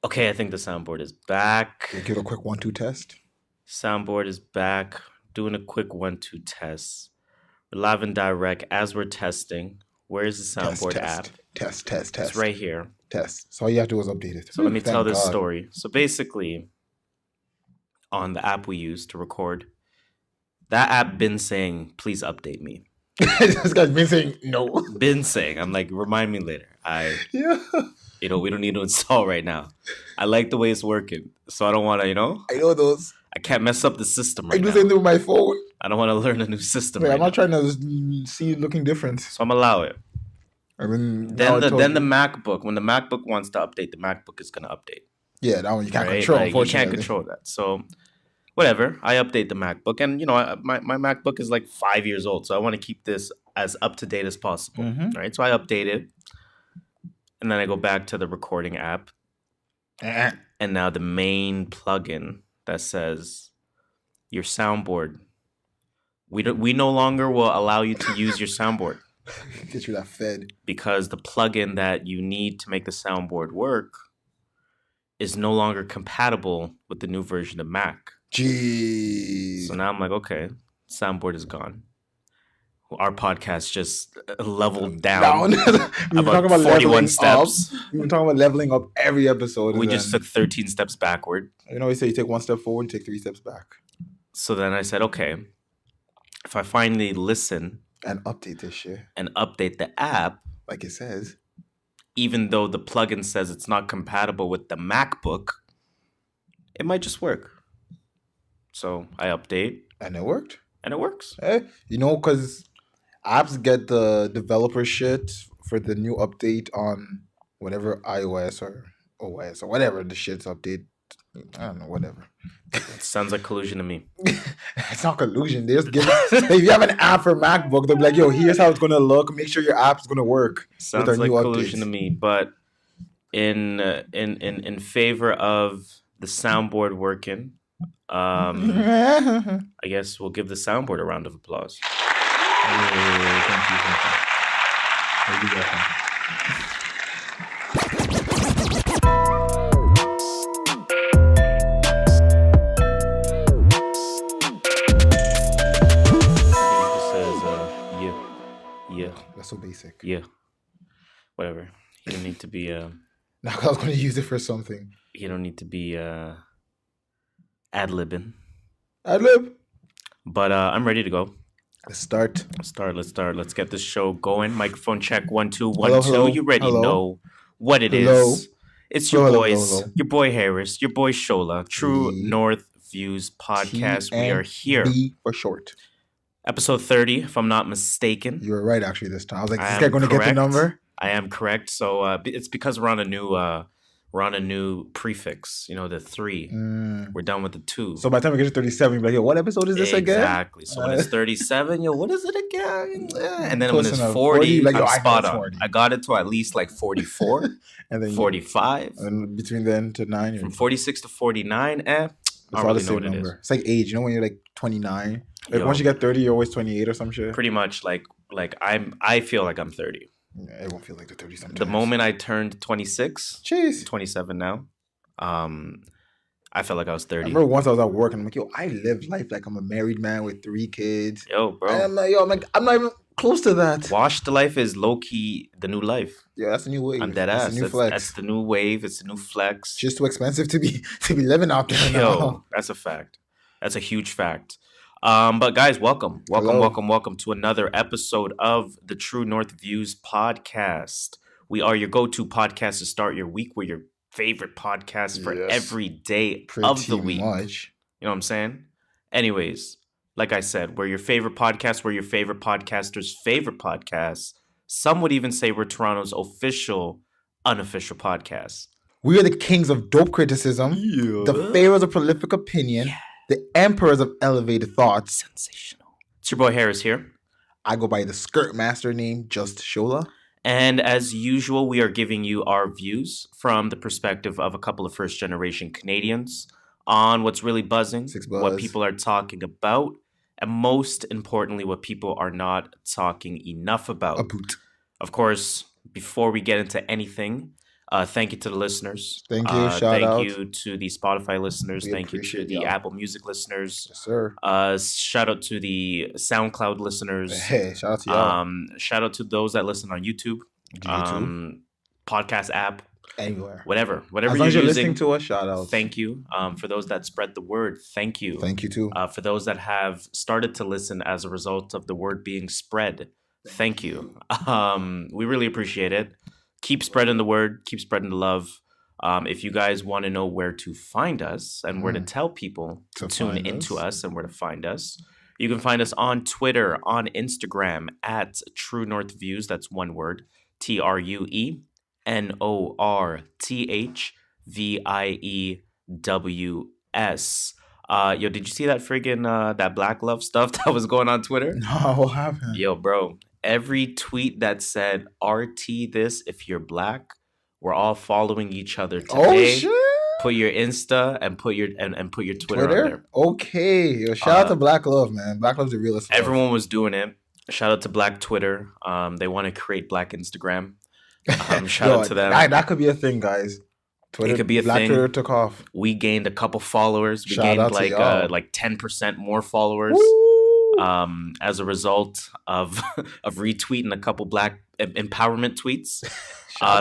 Okay, I think the soundboard is back. Okay, give it a quick 1-2 test. Soundboard is back. Doing a quick 1-2 test. We're live and direct as we're testing. Where's the soundboard app? Test. It's right here. Test. So all you have to do is update it. So let me tell this story. So basically, on the app we use to record, that app been saying, please update me. This guy's been saying no. Been saying. I'm like, remind me later. Yeah. We don't need to install right now. I like the way it's working. So I don't want to, I know those. I can't mess up the system right now. I do the same thing with my phone. I don't want to learn a new system Wait, right I'm not now. trying to see it looking different. So I'm allow it. I mean, Then the MacBook, when the MacBook wants to update, the MacBook is going to update. Yeah, that one you can't right? control, Like, unfortunately. You can't control that. So whatever, I update the MacBook. And, my MacBook is like 5 years old. So I want to keep this as up to date as possible. Mhm. Right? So I update it. And then I go back to the recording app. And now the main plugin that says your soundboard. We no longer will allow you to use your soundboard. Get you that fed. Because the plugin that you need to make the soundboard work is no longer compatible with the new version of Mac. Jeez. So now I'm like, okay, soundboard is gone. Our podcast just leveled down. We've been talking about 41 steps. We've been talking about leveling up every episode. We just took 13 steps backward. We say you take 1 step forward, you take 3 steps back. So then I said, okay, if I finally listen and update this shit and update the app, like it says, even though the plugin says it's not compatible with the MacBook, it might just work. So I update. And it worked. And it works. Because apps get the developer shit for the new update on whatever iOS or OS or whatever the shit's update. I don't know, whatever. It sounds like collusion to me. It's not collusion. They just give if you have an app for MacBook, they'll be like, yo, here's how it's going to look. Make sure your app's going to work. Sounds like collusion to me. But in favor of the soundboard working, I guess we'll give the soundboard a round of applause. Thank you. Yeah. That's so basic. Yeah. Whatever. You don't need to be Now I was going to use it for something. You don't need to be ad-libbing. Ad-lib. But I'm ready to go. Let's start. Let's get this show going. Microphone check 1 2 1 Hello. 2. You already know what it is. It's your boys, your boy Harris, your boy Shola, True North Views Podcast. We are here. B for short. Episode 30, if I'm not mistaken. You were right, actually, this time. I was like, is this guy going to get the number? I am correct. So it's because we're on a new prefix. The 3. We're done with the 2. So by the time we get to 37, you'll be like, yo, what episode is this again? Exactly. So when it's 37, what is it again? And then when it's 40, 40 like, I'm spot on. I got it to at least like 44, and then 45. And between then to 9. From 46 to 49, it's all the same number. It's like age. When you're like 29. Like once you get 30, you're always 28 or some shit. Pretty much like I feel like I'm 30. Yeah, it won't feel like the 30 sometimes. The moment I turned 26, 27 now, I felt like I was 30. I remember once I was at work and I'm like, yo, I live life like I'm a married man with 3 kids. Yo, bro. And I'm not even close to that. Washed life is low-key the new life. Yeah, that's the new wave. I'm dead ass. That's the new flex. That's the new wave. It's the new flex. It's just too expensive to be living out there now. Yo, that's a fact. That's a huge fact. But guys, welcome to another episode of the True North Views podcast. We are your go-to podcast to start your week. We're your favorite podcast for every day of the week. Much. You know what I'm saying? Anyways, like I said, we're your favorite podcast. We're your favorite podcasters' favorite podcast. Some would even say we're Toronto's official, unofficial podcast. We are the kings of dope criticism, the Pharaohs of Prolific Opinion, the emperors of elevated thoughts. Sensational. It's your boy Harris here. I go by the skirt master name, JustShola. And as usual, we are giving you our views from the perspective of a couple of first-generation Canadians on what's really buzzing, what people are talking about, and most importantly, what people are not talking enough about. Of course, before we get into anything, Thank you to the listeners. Thank you. Shout thank out. you to the Spotify listeners. We Thank you to appreciate the y'all. Apple Music listeners. Yes, sir. Shout out to the SoundCloud listeners. Hey, shout out to y'all. Shout out to those that listen on YouTube. Podcast app. Anywhere. Whatever As long you're as you're using, listening to us, shout out. thank you. For those that spread the word, thank you. Thank you too. For those that have started to listen as a result of the word being spread, thank you. We really appreciate it. Keep spreading the word. Keep spreading the love. If you guys want to know where to find us and where to tell people to tune into us and where to find us, you can find us on Twitter, on Instagram at True North Views. That's one word, TrueNorthViews. Yo, did you see that friggin' that Black Love stuff that was going on Twitter? No, what happened? Yo, bro, every tweet that said RT this if you're black, we're all following each other today. Oh shit! Put your Insta and put your Twitter on there. Okay. Yo, shout out to Black Love, man. Black Love's the realest. Everyone was doing it. Shout out to Black Twitter. They want to create Black Instagram. Shout out to them. That could be a thing, guys. Twitter, it could be a Black thing. Twitter took off. We gained a couple followers. We Shout gained out to y'all. like 10% more followers. Woo! As a result of retweeting a couple Black empowerment tweets.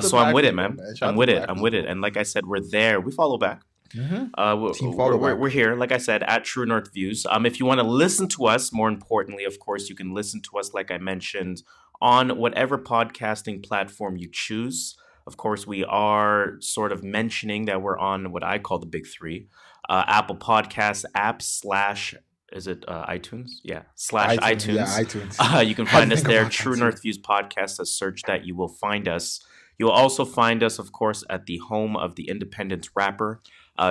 So I'm with it, man. I'm with it. And like I said, we're there. We follow back. We're here, like I said, at True North Views. If you want to listen to us, more importantly, of course, you can listen to us, like I mentioned, on whatever podcasting platform you choose. Of course, we are sort of mentioning that we're on what I call the big three. Apple Podcasts app / is it iTunes? Yeah, /iTunes. Yeah, iTunes. You can find us there. True North Views Podcast. A search that you will find us. You'll also find us, of course, at the home of the independent rapper.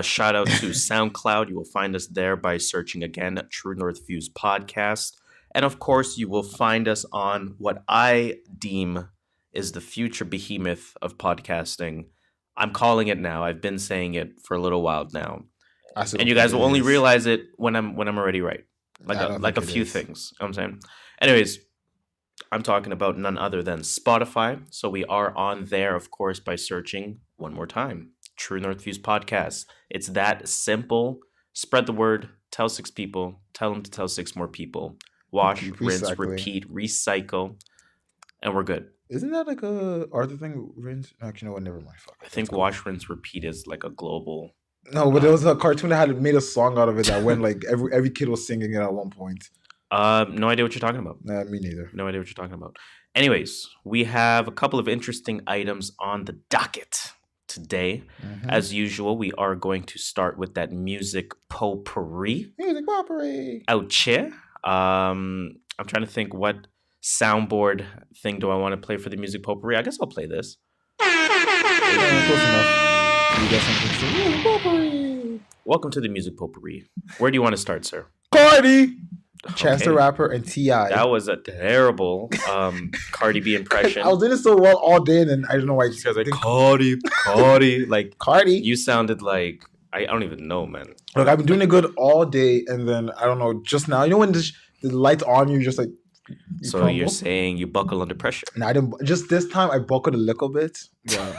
Shout out to SoundCloud. You will find us there by searching again True North Views Podcast. And of course, you will find us on what I deem is the future behemoth of podcasting. I'm calling it now. I've been saying it for a little while now. And you guys will only realize it when I'm already right. Like a few things. You know what I'm saying? Anyways, I'm talking about none other than Spotify. So we are on there, of course, by searching one more time. True North Views Podcast. It's that simple. Spread the word. Tell 6 people. Tell them to tell 6 more people. Wash, rinse, repeat, recycle. And we're good. Isn't that like a Arthur thing? Rinse? Actually, no, never mind. Fuck. I think wash, rinse, repeat is like a global... No, but there was a cartoon that had made a song out of it that went like every kid was singing it at one point. No idea what you're talking about. Nah, me neither. No idea what you're talking about. Anyways, we have a couple of interesting items on the docket today. Mm-hmm. As usual, we are going to start with that music potpourri. Music potpourri. Ouch. I'm trying to think what soundboard thing do I want to play for the music potpourri. I guess I'll play this. Close enough. You got something to music potpourri. Welcome to the music potpourri. Where do you want to start, sir? Cardi. Chance the Rapper and T.I. That was a terrible Cardi B impression. I was doing it so well all day, and then I don't know why you guys like Cardi, like Cardi. You sounded like I don't even know, man. Look, I've been doing it good all day, and then I don't know. Just now, you know when the lights on, you just like. So crumble? You're saying you buckle under pressure? No, I didn't. Just this time, I buckled a little bit. But,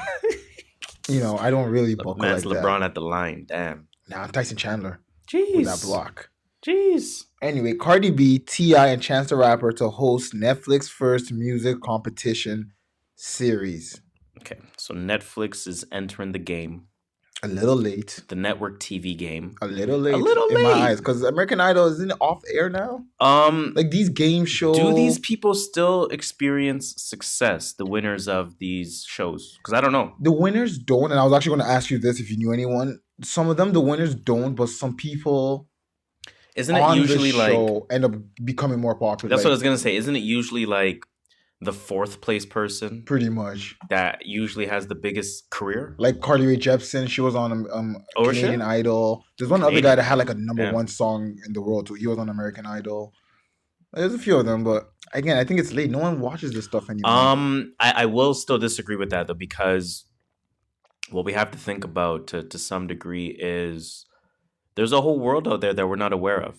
you know, I don't really buckle man's like LeBron that. at the line. Damn. Nah, I'm Tyson Chandler. Jeez. With that block. Jeez. Anyway, Cardi B, T.I., and Chance the Rapper to host Netflix first music competition series. Okay, so Netflix is entering the game. A little late. The network TV game. A little late. In my eyes, because American Idol isn't it off air now. Like these game shows. Do these people still experience success? The winners of these shows? Because I don't know. The winners don't, and I was actually going to ask you this if you knew anyone. Some of them, the winners don't, but some people. Isn't it usually like end up becoming more popular? That's what I was gonna say. Isn't it usually like the 4th place person? Pretty much. That usually has the biggest career. Like Carly Rae Jepsen, she was on Canadian Idol. There's one other guy that had like a number 1 song in the world too. He was on American Idol. There's a few of them, but again, I think it's late. No one watches this stuff anymore. I will still disagree with that though, because what we have to think about to some degree is. There's a whole world out there that we're not aware of,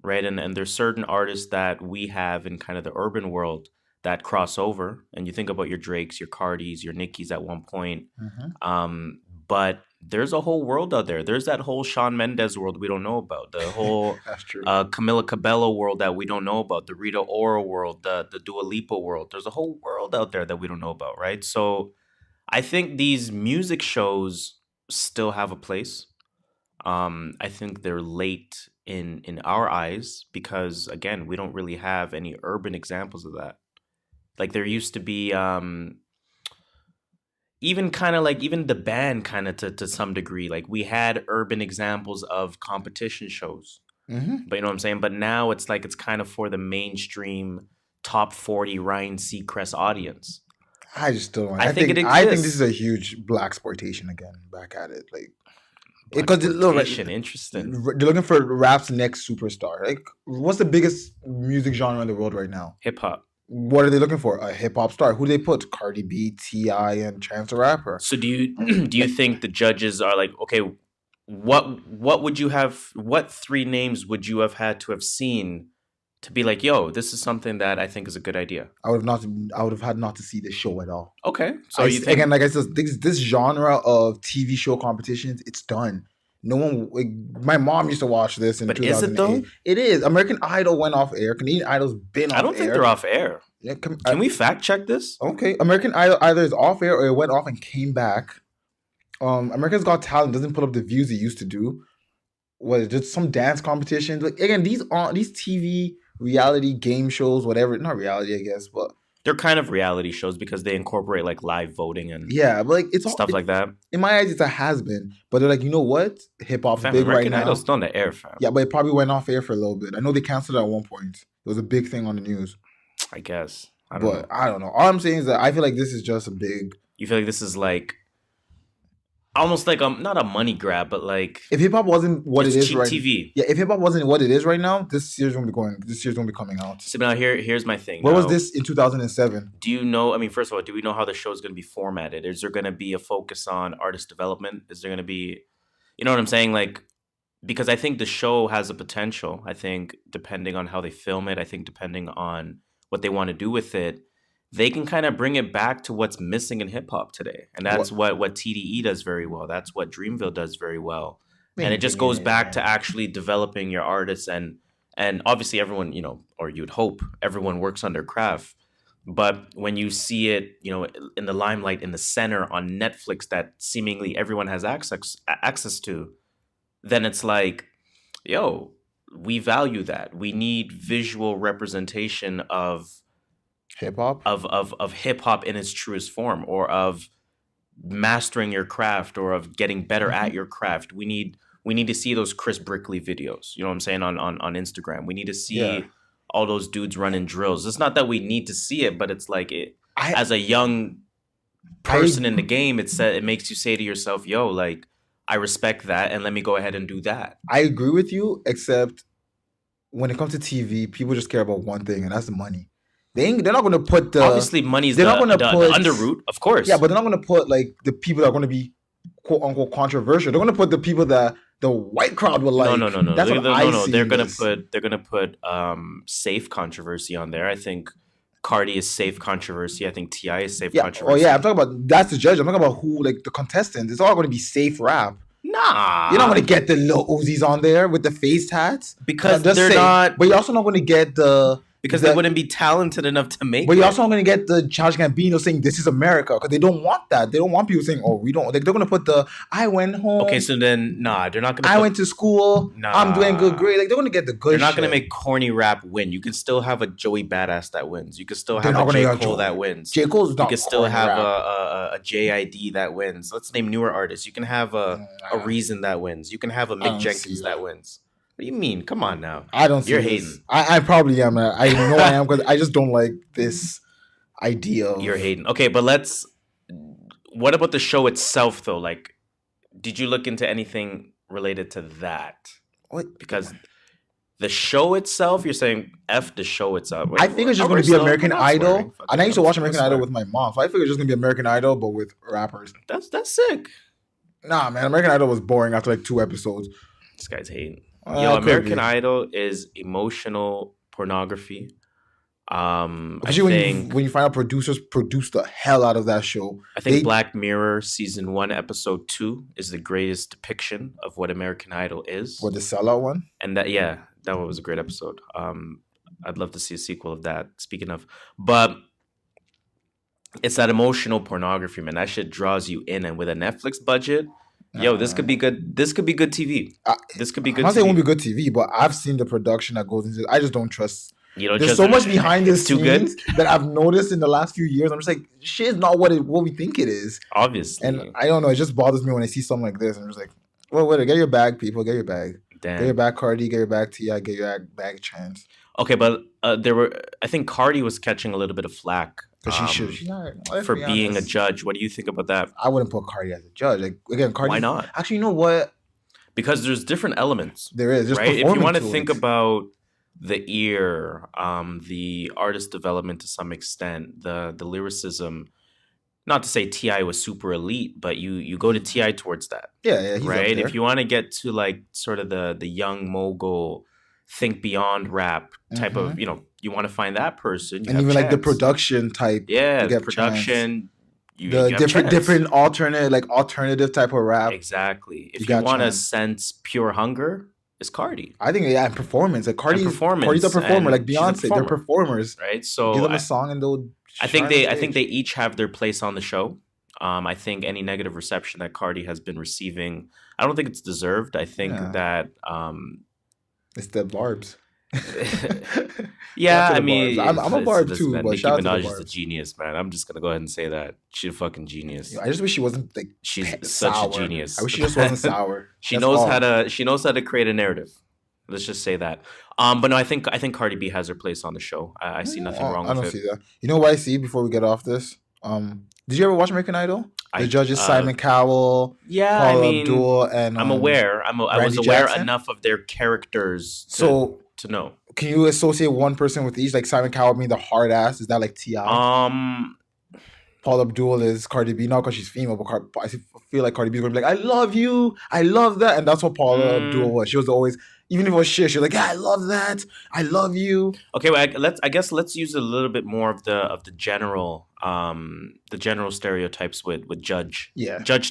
right? And there's certain artists that we have in kind of the urban world that crossover, and you think about your Drakes, your Cardis, your Nickies at one point. But there's a whole world out there. There's that whole Shawn Mendes world we don't know about. The whole That's true. Camila Cabello world that we don't know about. The Rita Ora world. The Dua Lipa world. There's a whole world out there that we don't know about, right? So I think these music shows still have a place. I think they're late in our eyes because, again, we don't really have any urban examples of that. Like there used to be even kind of like even the band kind of to some degree, like we had urban examples of competition shows, but you know what I'm saying? But now it's like it's kind of for the mainstream top 40 Ryan Seacrest audience. I just don't want. I think this is a huge black exploitation again. Back at it, like because interesting. They're looking for rap's next superstar. Like, what's the biggest music genre in the world right now? Hip hop. What are they looking for? A hip hop star. Who do they put? Cardi B, T.I., and Chainz the Rapper. So do you think the judges are like, okay, what would you have? What 3 names would you have had to have seen to be like, yo, this is something that I think is a good idea? I would have had not to see this show at all. Okay, so again, like I said, this genre of TV show competitions, it's done. No one. Like, my mom used to watch this in 2008. Is it though? It is. American Idol went off air. Canadian Idol's been off air. I don't think they're off air. Yeah, can we fact check this? Okay, American Idol either is off air or it went off and came back. America's Got Talent doesn't put up the views it used to do. What, just some dance competitions? Like, again, these TV reality game shows, whatever. Not reality, I guess, but they're kind of reality shows because they incorporate like live voting and but like it's stuff like that. In my eyes, it's a has-been. But they're like, you know what? Hip hop's big American right now. Idol's still on the air, fam. Yeah, but it probably went off air for a little bit. I know they canceled it at one point. It was a big thing on the news. I guess. I don't know. All I'm saying is that I feel like this is just a big. You feel like this is like almost like not a money grab, but like if hip hop wasn't what it is right TV. Yeah, if hip hop wasn't what it is right now, this year's gonna be coming out. So now here's my thing. Where was this in 2007? Do you know? I mean, first of all, do we know how the show is gonna be formatted? Is there gonna be a focus on artist development? Is there gonna be, you know what I'm saying? Like, because I think the show has a potential. I think depending on how they film it, I think depending on what they want to do with it, they can kind of bring it back to what's missing in hip hop today. And that's what TDE does very well. That's what Dreamville does very well. And it just goes back to actually developing your artists and obviously everyone, you know, or you'd hope everyone works on their craft. But when you see it, you know, in the limelight, in the center on Netflix that seemingly everyone has access to, then it's like, yo, we value that. We need visual representation of hip hop of hip hop in its truest form, or of mastering your craft, or of getting better at your craft. We need to see those Chris Brickley videos. You know what I'm saying on Instagram. We need to see all those dudes running drills. It's not that we need to see it, but it's like as a young person in the game, it makes you say to yourself, yo, like, I respect that, and let me go ahead and do that. I agree with you, except when it comes to TV, people just care about one thing, and that's the money. They're not going to put the... Obviously, money's the underroot, of course. Yeah, but they're not going to put, like, the people that are going to be, quote-unquote, controversial. They're going to put the people that the white crowd will like. No. They're going to put safe controversy on there. I think Cardi is safe controversy. I think T.I. is safe controversy. Oh, yeah, I'm talking about... That's the judge. I'm talking about who, like, the contestants. It's all going to be safe rap. Nah. You're not going to get the Lil Uzis on there with the face tats. Because they're not... But you're also not going to get the... Because they wouldn't be talented enough to make it. But you're also not going to get the Childish Gambino saying, this is America. Because they don't want that. They don't want people saying, oh, we don't. Like, they're going to put the, I went home. Okay, so then, nah, they're not going to I went to school. Nah. I'm doing good grade. Like, they're going to get the good They're not going to make corny rap win. You can still have a Joey Badass that wins. You can still have a J. Cole that wins. J. Cole's not. You can still have a JID that wins. Let's name newer artists. You can have a Reason that wins. You can have a Mick Jenkins that wins. What do you mean? Come on now. I don't see You're this. hating. I probably am. I know I am, because I just don't like this idea of... You're hating. Okay, but what about the show itself, though? Like, did you look into anything related to that? What? Because the show itself, you're saying F the show itself. I think it's just going to be American Idol. And I used to watch American Idol with my mom. So I figure it's just going to be American Idol, but with rappers. That's sick. Nah, man. American Idol was boring after like 2 episodes. This guy's hating. Yo, American Idol is emotional pornography. Especially when you find out producers produced the hell out of that show. I think Black Mirror season 1, episode 2 is the greatest depiction of what American Idol is. What, the sellout one? And that one was a great episode. I'd love to see a sequel of that. Speaking of, but it's that emotional pornography, man. That shit draws you in, and with a Netflix budget, this could be good. This could be good TV. This could be good. I'm not saying it won't be good TV, but I've seen the production that goes into it. I just don't trust. There's so much behind the scenes that I've noticed in the last few years. I'm just like, shit is not what we think it is. Obviously. And I don't know. It just bothers me when I see something like this. I'm just like, well, wait, get your bag, people. Get your bag. Damn. Get your bag, Cardi. Get your bag, T.I. Get your bag, Chainz. Okay, but I think Cardi was catching a little bit of flack. For being a judge. What do you think about that? I wouldn't put Cardi as a judge. Like, again, Cardi. Why not? Actually, you know what? Because there's different elements. There is. Right? If you want to think about the ear, the artist development to some extent, the lyricism. Not to say T.I. was super elite, but you go to T.I. towards that. Yeah, he's right. If you want to get to like sort of the young mogul, think beyond rap type of, you want to find that person, and even Chainz. Like the production type. Yeah, the production. The different alternative type of rap. Exactly. If you want to sense pure hunger, it's Cardi. I think and performance. Like Cardi's a performer. Like Beyonce, they're performers, right? So give them a song and they'll. I think they each have their place on the show. I think any negative reception that Cardi has been receiving, I don't think it's deserved. I think that it's the barbs. Yeah, I mean, I'm a barb too. Man, but Nicki Minaj is a genius, man. I'm just gonna go ahead and say that she's a fucking genius. I just wish she wasn't like she's such a genius. I wish she just wasn't sour. She knows how to create a narrative. Let's just say that. But no, I think Cardi B has her place on the show. I see nothing wrong with it. I don't see that. You know what I see before we get off this? Did you ever watch American Idol? The judges Simon Cowell, Paula Abdul, and I'm aware. I was aware enough of their characters to know. Can you associate one person with each? Like Simon Cowell being the hard ass. Is that like T.I.? Paula Abdul is Cardi B, not because she's female, but I feel like Cardi B is going to be like, I love you, I love that, and that's what Paula Abdul was. She was always, even if it was shit, she was like, yeah, I love that, I love you. Okay, well, let's use a little bit more of the general stereotypes with judge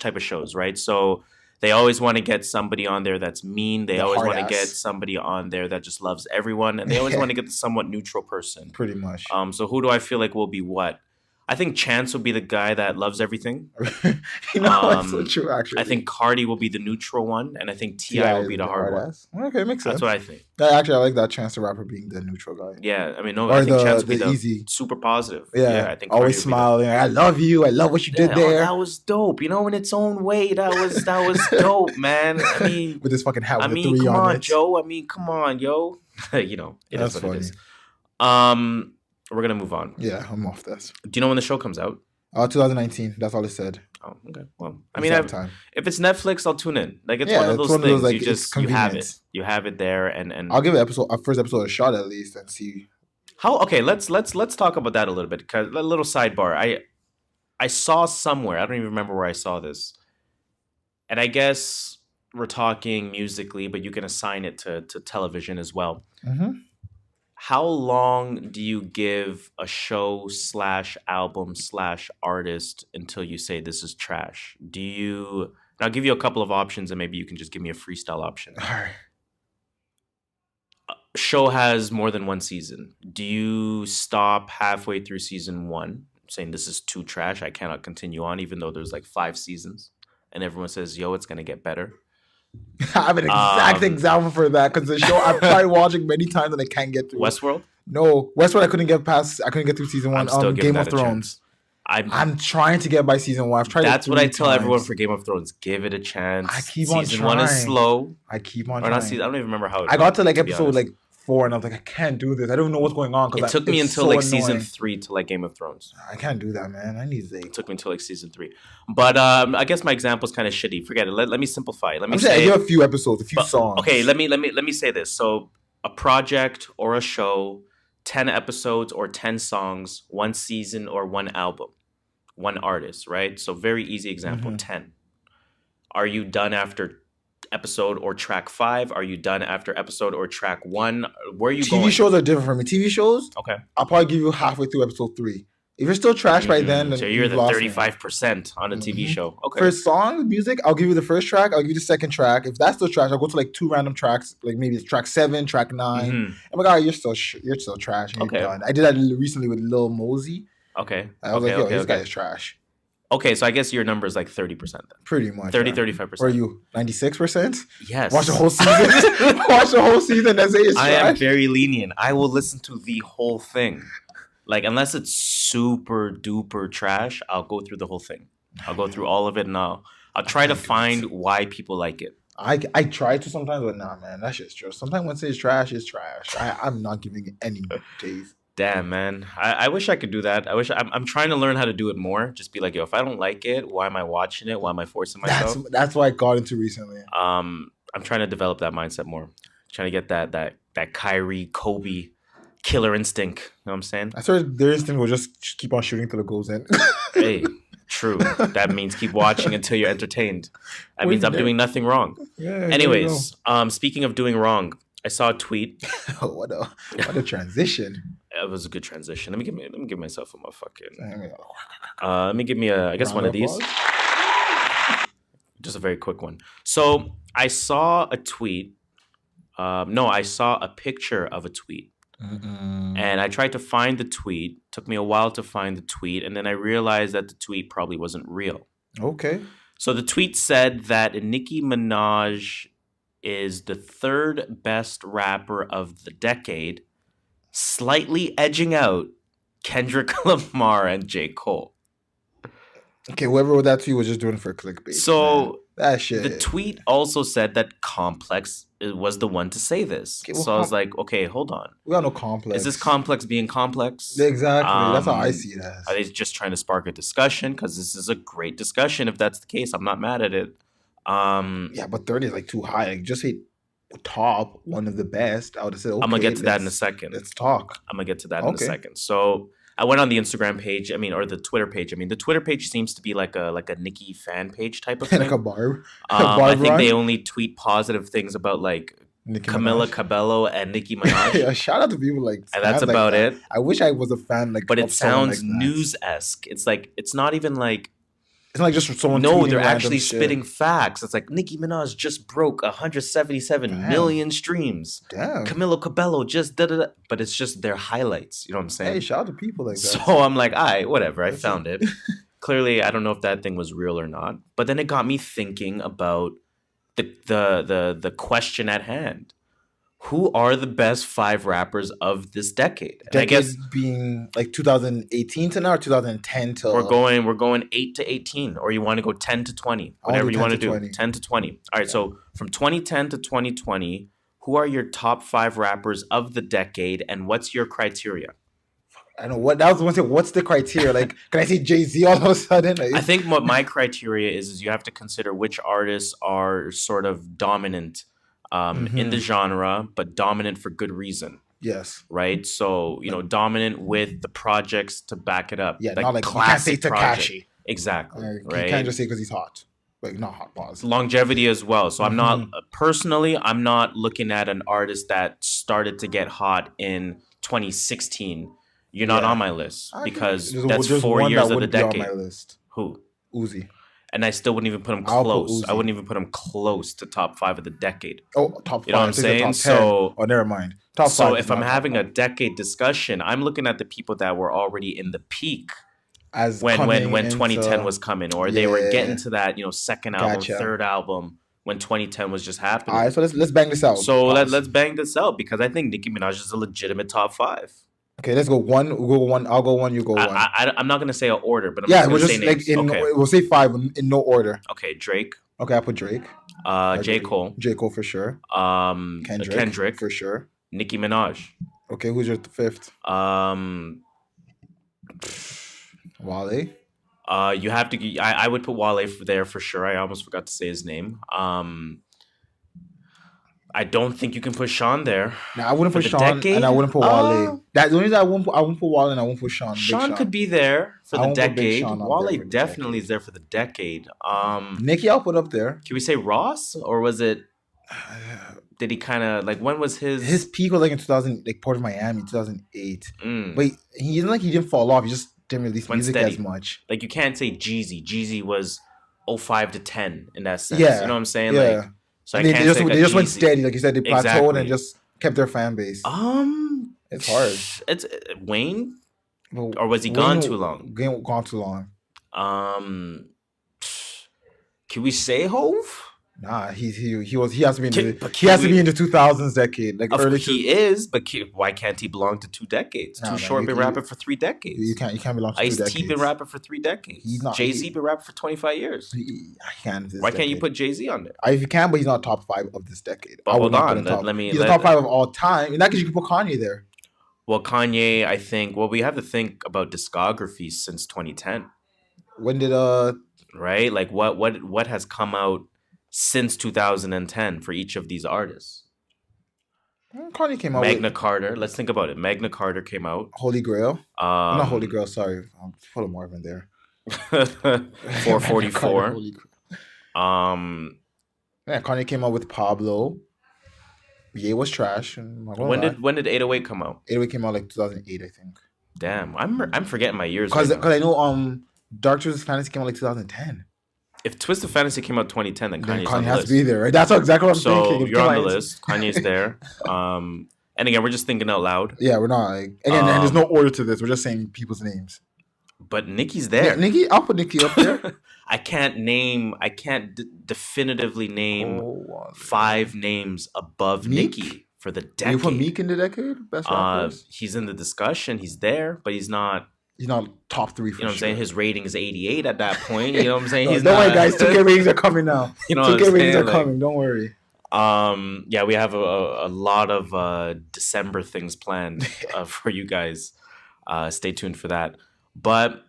type of shows, right? So they always want to get somebody on there that's mean. They always want to get somebody on there that just loves everyone, and they always want to get the somewhat neutral person. Pretty much. So who do I feel like will be what? I think Chainz will be the guy that loves everything. That's so true, actually. I think Cardi will be the neutral one, and I think T.I. will be the hard one. Okay, makes sense. That's what I think. Actually, I like that Chance the Rapper being the neutral guy. Yeah, I mean, I think Chance will be the super positive. Yeah, I think always smiling. I love you. I love what you did there. That was dope. In its own way, that was dope, man. I mean, with this fucking hat with the 3 on it. Come on, Joe. I mean, come on, yo. That's funny. It is. We're going to move on. Yeah, I'm off this. Do you know when the show comes out? 2019. That's all it said. Oh, okay. Well, I mean, if it's Netflix, I'll tune in. Like, it's one of those things. Like, you have it. You have it there, and I'll give our first episode a shot at least and see. How? Okay, let's talk about that a little bit. Because a little sidebar. I saw somewhere. I don't even remember where I saw this. And I guess we're talking musically, but you can assign it to television as well. Mm-hmm. How long do you give a show / album / artist until you say this is trash? And I'll give you a couple of options and maybe you can just give me a freestyle option. All right. Show has more than one season. Do you stop halfway through season 1 saying this is too trash, I cannot continue on, even though there's like 5 seasons and everyone says, yo, it's going to get better? I have an exact example for that because the show I've tried watching many times and I can't get through. Westworld? No, Westworld I couldn't get through season 1. I'm still Game of Thrones. I'm trying to get by season 1. I've tried. That's what I tell everyone for Game of Thrones. Give it a chance. I keep on trying. Season 1 is slow. I keep on trying. Not I don't even remember how. I got to like episode 4 and I was like, I can't do this. I don't know what's going on. It took me until like season 3 to like Game of Thrones. I can't do that, man. I need It took me until like season 3. But I guess my example is kind of shitty. Forget it. Let me simplify. Let me say I give a few episodes, a few songs. Okay, let me say this. So a project or a show, 10 episodes or 10 songs, 1 season or 1 album, 1 artist, right? So very easy example, 10. Are you done after episode or track 5? Are you done after episode or track 1? Where are you going? TV shows are different for me. TV shows, okay, I'll probably give you halfway through episode 3. If you're still trash by then so you're the 35% on a TV show. Okay. For song music, I'll give you the first track. I'll give you the second track. If that's still trash, I'll go to like 2 random tracks, like maybe it's track 7, track 9. Oh my god, you're still trash. You're done. I did that recently with Lil Mosey. Okay. I was like, yo, this guy is trash. Okay, so I guess your number is like 30% then. Pretty much. 35%. Or are you 96%? Yes. Watch the whole season. Watch the whole season and say it's trash. I am very lenient. I will listen to the whole thing. Like, unless it's super duper trash, I'll go through the whole thing. I'll go through all of it and I'll try to find why people like it. I try to sometimes, but nah, man, that shit's true. Sometimes when it's trash, it's trash. I'm not giving it any taste. Damn, man. I wish I could do that. I'm trying to learn how to do it more. Just be like, yo, if I don't like it, why am I watching it? Why am I forcing myself? That's what I got into recently. I'm trying to develop that mindset more. Trying to get that Kyrie, Kobe killer instinct. You know what I'm saying? I started their instinct will just keep on shooting till it goes in. Hey, true. That means keep watching until you're entertained. That means I'm doing nothing wrong. Yeah, anyways, speaking of doing wrong, I saw a tweet. What a transition. It was a good transition. Let me give myself a motherfucking. Let me give me I guess one of these. Just a very quick one. So I saw a tweet. I saw a picture of a tweet. And I tried to find the tweet. Took me a while to find the tweet, and then I realized that the tweet probably wasn't real. Okay. So the tweet said that Nicki Minaj is the 3rd best rapper of the decade, slightly edging out Kendrick Lamar and J. Cole. Okay, whoever wrote that tweet was just doing it for clickbait. So that shit. The tweet also said that Complex was the one to say this. Okay, well, so I was like, okay, hold on. We got no Complex. Is this Complex being complex? Exactly. That's how I see it as. Are they just trying to spark a discussion? Because this is a great discussion. If that's the case, I'm not mad at it. Yeah, but 30 is like too high. Like, just say top, one of the best. I would have said, okay, I'm going to get to that in a second. Let's talk. I'm going to get to that in a second. So I went on the Instagram page, or the Twitter page. The Twitter page seems to be like a Nicki fan page type of thing. Like a barb. I think they only tweet positive things about like Nicki Camila Cabello and Nicki Minaj. Yeah, shout out to people like and that's about that. it. I wish I was a fan like but it sounds like news-esque. It's like it's not even like it's not like just someone. No, they're actually spitting facts. It's like Nicki Minaj just broke 177 million streams. Damn. Camilo Cabello just da-da-da. But it's just their highlights. You know what I'm saying? Hey, shout out to people like that. So I'm like, all right, whatever. I found it. Clearly, I don't know if that thing was real or not. But then it got me thinking about the question at hand. Who are the best 5 rappers of this decade? And I guess being like 2018 to now or 2010 to... We're going 8 to 18, or you want to go 10 to 20, whatever you want to do. 20. 10 to 20. All right, so from 2010 to 2020, who are your top 5 rappers of the decade, and what's your criteria? I know what that was one thing. What's the criteria? Like, can I say Jay-Z all of a sudden? I think what my criteria is you have to consider which artists are sort of dominant in the genre, but dominant for good reason. Yes. Right? So, dominant with the projects to back it up. Yeah, not like classic Tekashi. Exactly. Right? You can't just say because he's hot. Like, not hot, pause. Longevity as well. So I'm not, personally, I'm not looking at an artist that started to get hot in 2016. You're not on my list because that's 4 years of the decade. On my list. Who? Uzi. And I still wouldn't even put him close. I wouldn't even put him close to top 5 of the decade. Oh, top 5. You know what I'm saying? So, never mind. Top 5. So if I'm having a decade discussion, I'm looking at the people that were already in the peak as when 2010 was coming, or they were getting to that second album, third album when 2010 was just happening. All right, so let's bang this out. So let's bang this out because I think Nicki Minaj is a legitimate top 5. Okay, let's go one. We'll go one. I'll go one. You go one. I'm not gonna say an order, but we'll just say names. We'll say 5 in no order. Okay, Drake. Okay, I put Drake. J. Cole. J. Cole for sure. Kendrick for sure. Nicki Minaj. Okay, who's your 5th? Wale. You have to. I would put Wale there for sure. I almost forgot to say his name. I don't think you can put Sean there. No, I wouldn't put Sean, decade? And I wouldn't put Wale. That's the only reason I won't put Wale and I won't put Sean. Sean could be there for the decade. Wale definitely is there for the decade. Nicki, I'll put up there. Can we say Ross, or was it? Did he kind of like, when was his peak was like in 2000, like Port of Miami, 2008. But he isn't like he didn't fall off. He just didn't release music as much. Like you can't say Jeezy. Jeezy was 05 to 10 in that sense. Yeah, you know what I'm saying? Yeah. Like, so they just went steady, like you said. They plateaued and just kept their fan base. It's hard. It's Wayne, or was he gone too long? Gone too long. Can we say Hove? Nah, he has to be in the 2000s decade. Like early. He is, but why can't he belong to 2 decades? Too Short been rapping for 3 decades. You can't belong to 2 decades. Ice-T been rapping for 3 decades. Jay-Z been rapping for 25 years. Why can't you put Jay-Z on there? If you can, but he's not top 5 of this decade. But hold on, he's the top 5 of all time. In that case, you can put Kanye there. Well, Kanye, I think. Well, we have to think about discography since 2010. When did right? Like what has come out since 2010 for each of these artists? Kanye came out. Magna Carta. Let's think about it. Magna Carta came out. Holy Grail. Not Holy Grail. Sorry, put a Marvin there. 444. Yeah, Kanye came out with Pablo. Ye was trash. When did 808 come out? 808 came out like 2008, I think. Damn, I'm forgetting my years. Because I know Dark Twisted Fantasy came out like 2010. If Twisted Fantasy came out 2010, then Kanye's Kanye on the has list. to be there, right? That's exactly what I'm thinking. You're on the list. Kanye's there. And again, we're just thinking out loud. Yeah, we're not. Like, again, and there's no order to this. We're just saying people's names. But Nicki's there. Yeah, Nicki, I'll put Nicki up there. I can't definitively name 5 names above Meek? Nicki for the decade. You put Meek in the decade? Best rappers? He's in the discussion. He's there, but he's not. He's not top 3 for sure. You know what I'm saying? His rating is 88 at that point. You know what I'm saying? Don't worry, guys. 2K ratings are coming now. You know 2K ratings are coming. Don't worry. Yeah, we have a lot of December things planned for you guys. Stay tuned for that. But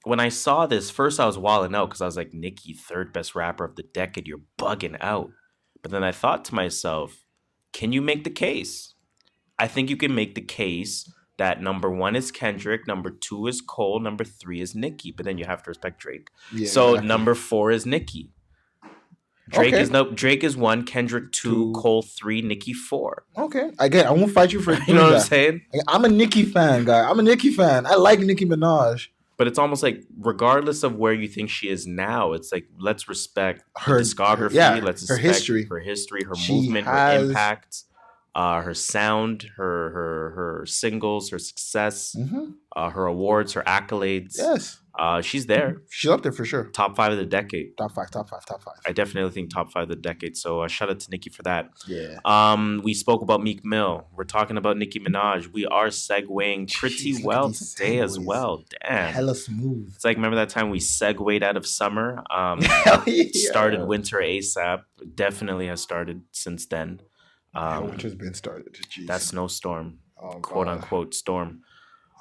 when I saw this, first I was wilding out because I was like, Nicki, 3rd best rapper of the decade. You're bugging out. But then I thought to myself, can you make the case? I think you can make the case that number 1 is Kendrick, number 2 is Cole, number 3 is Nicki. But then you have to respect Drake. Yeah, so exactly. Number 4 is Nicki. Drake is 1, Kendrick 2, Cole 3, Nicki 4. Okay. Again, I won't fight you for you know what I'm saying? I'm a Nicki fan, guy. I'm a Nicki fan. I like Nicki Minaj. But it's almost like, regardless of where you think she is now, it's like, let's respect her discography. Let's respect her history, her movement, her impact. Her sound, her singles, her success, her awards, her accolades. Yes. She's there. She's up there for sure. Top 5 of the decade. Top 5. I definitely think top 5 of the decade. So shout out to Nicki for that. Yeah. We spoke about Meek Mill. We're talking about Nicki Minaj. We are segueing pretty well today as well. Damn. Hella smooth. It's like, remember that time we segued out of summer? Started winter ASAP. Definitely has started since then. Winter's been started. Jeez. That snowstorm, quote unquote storm.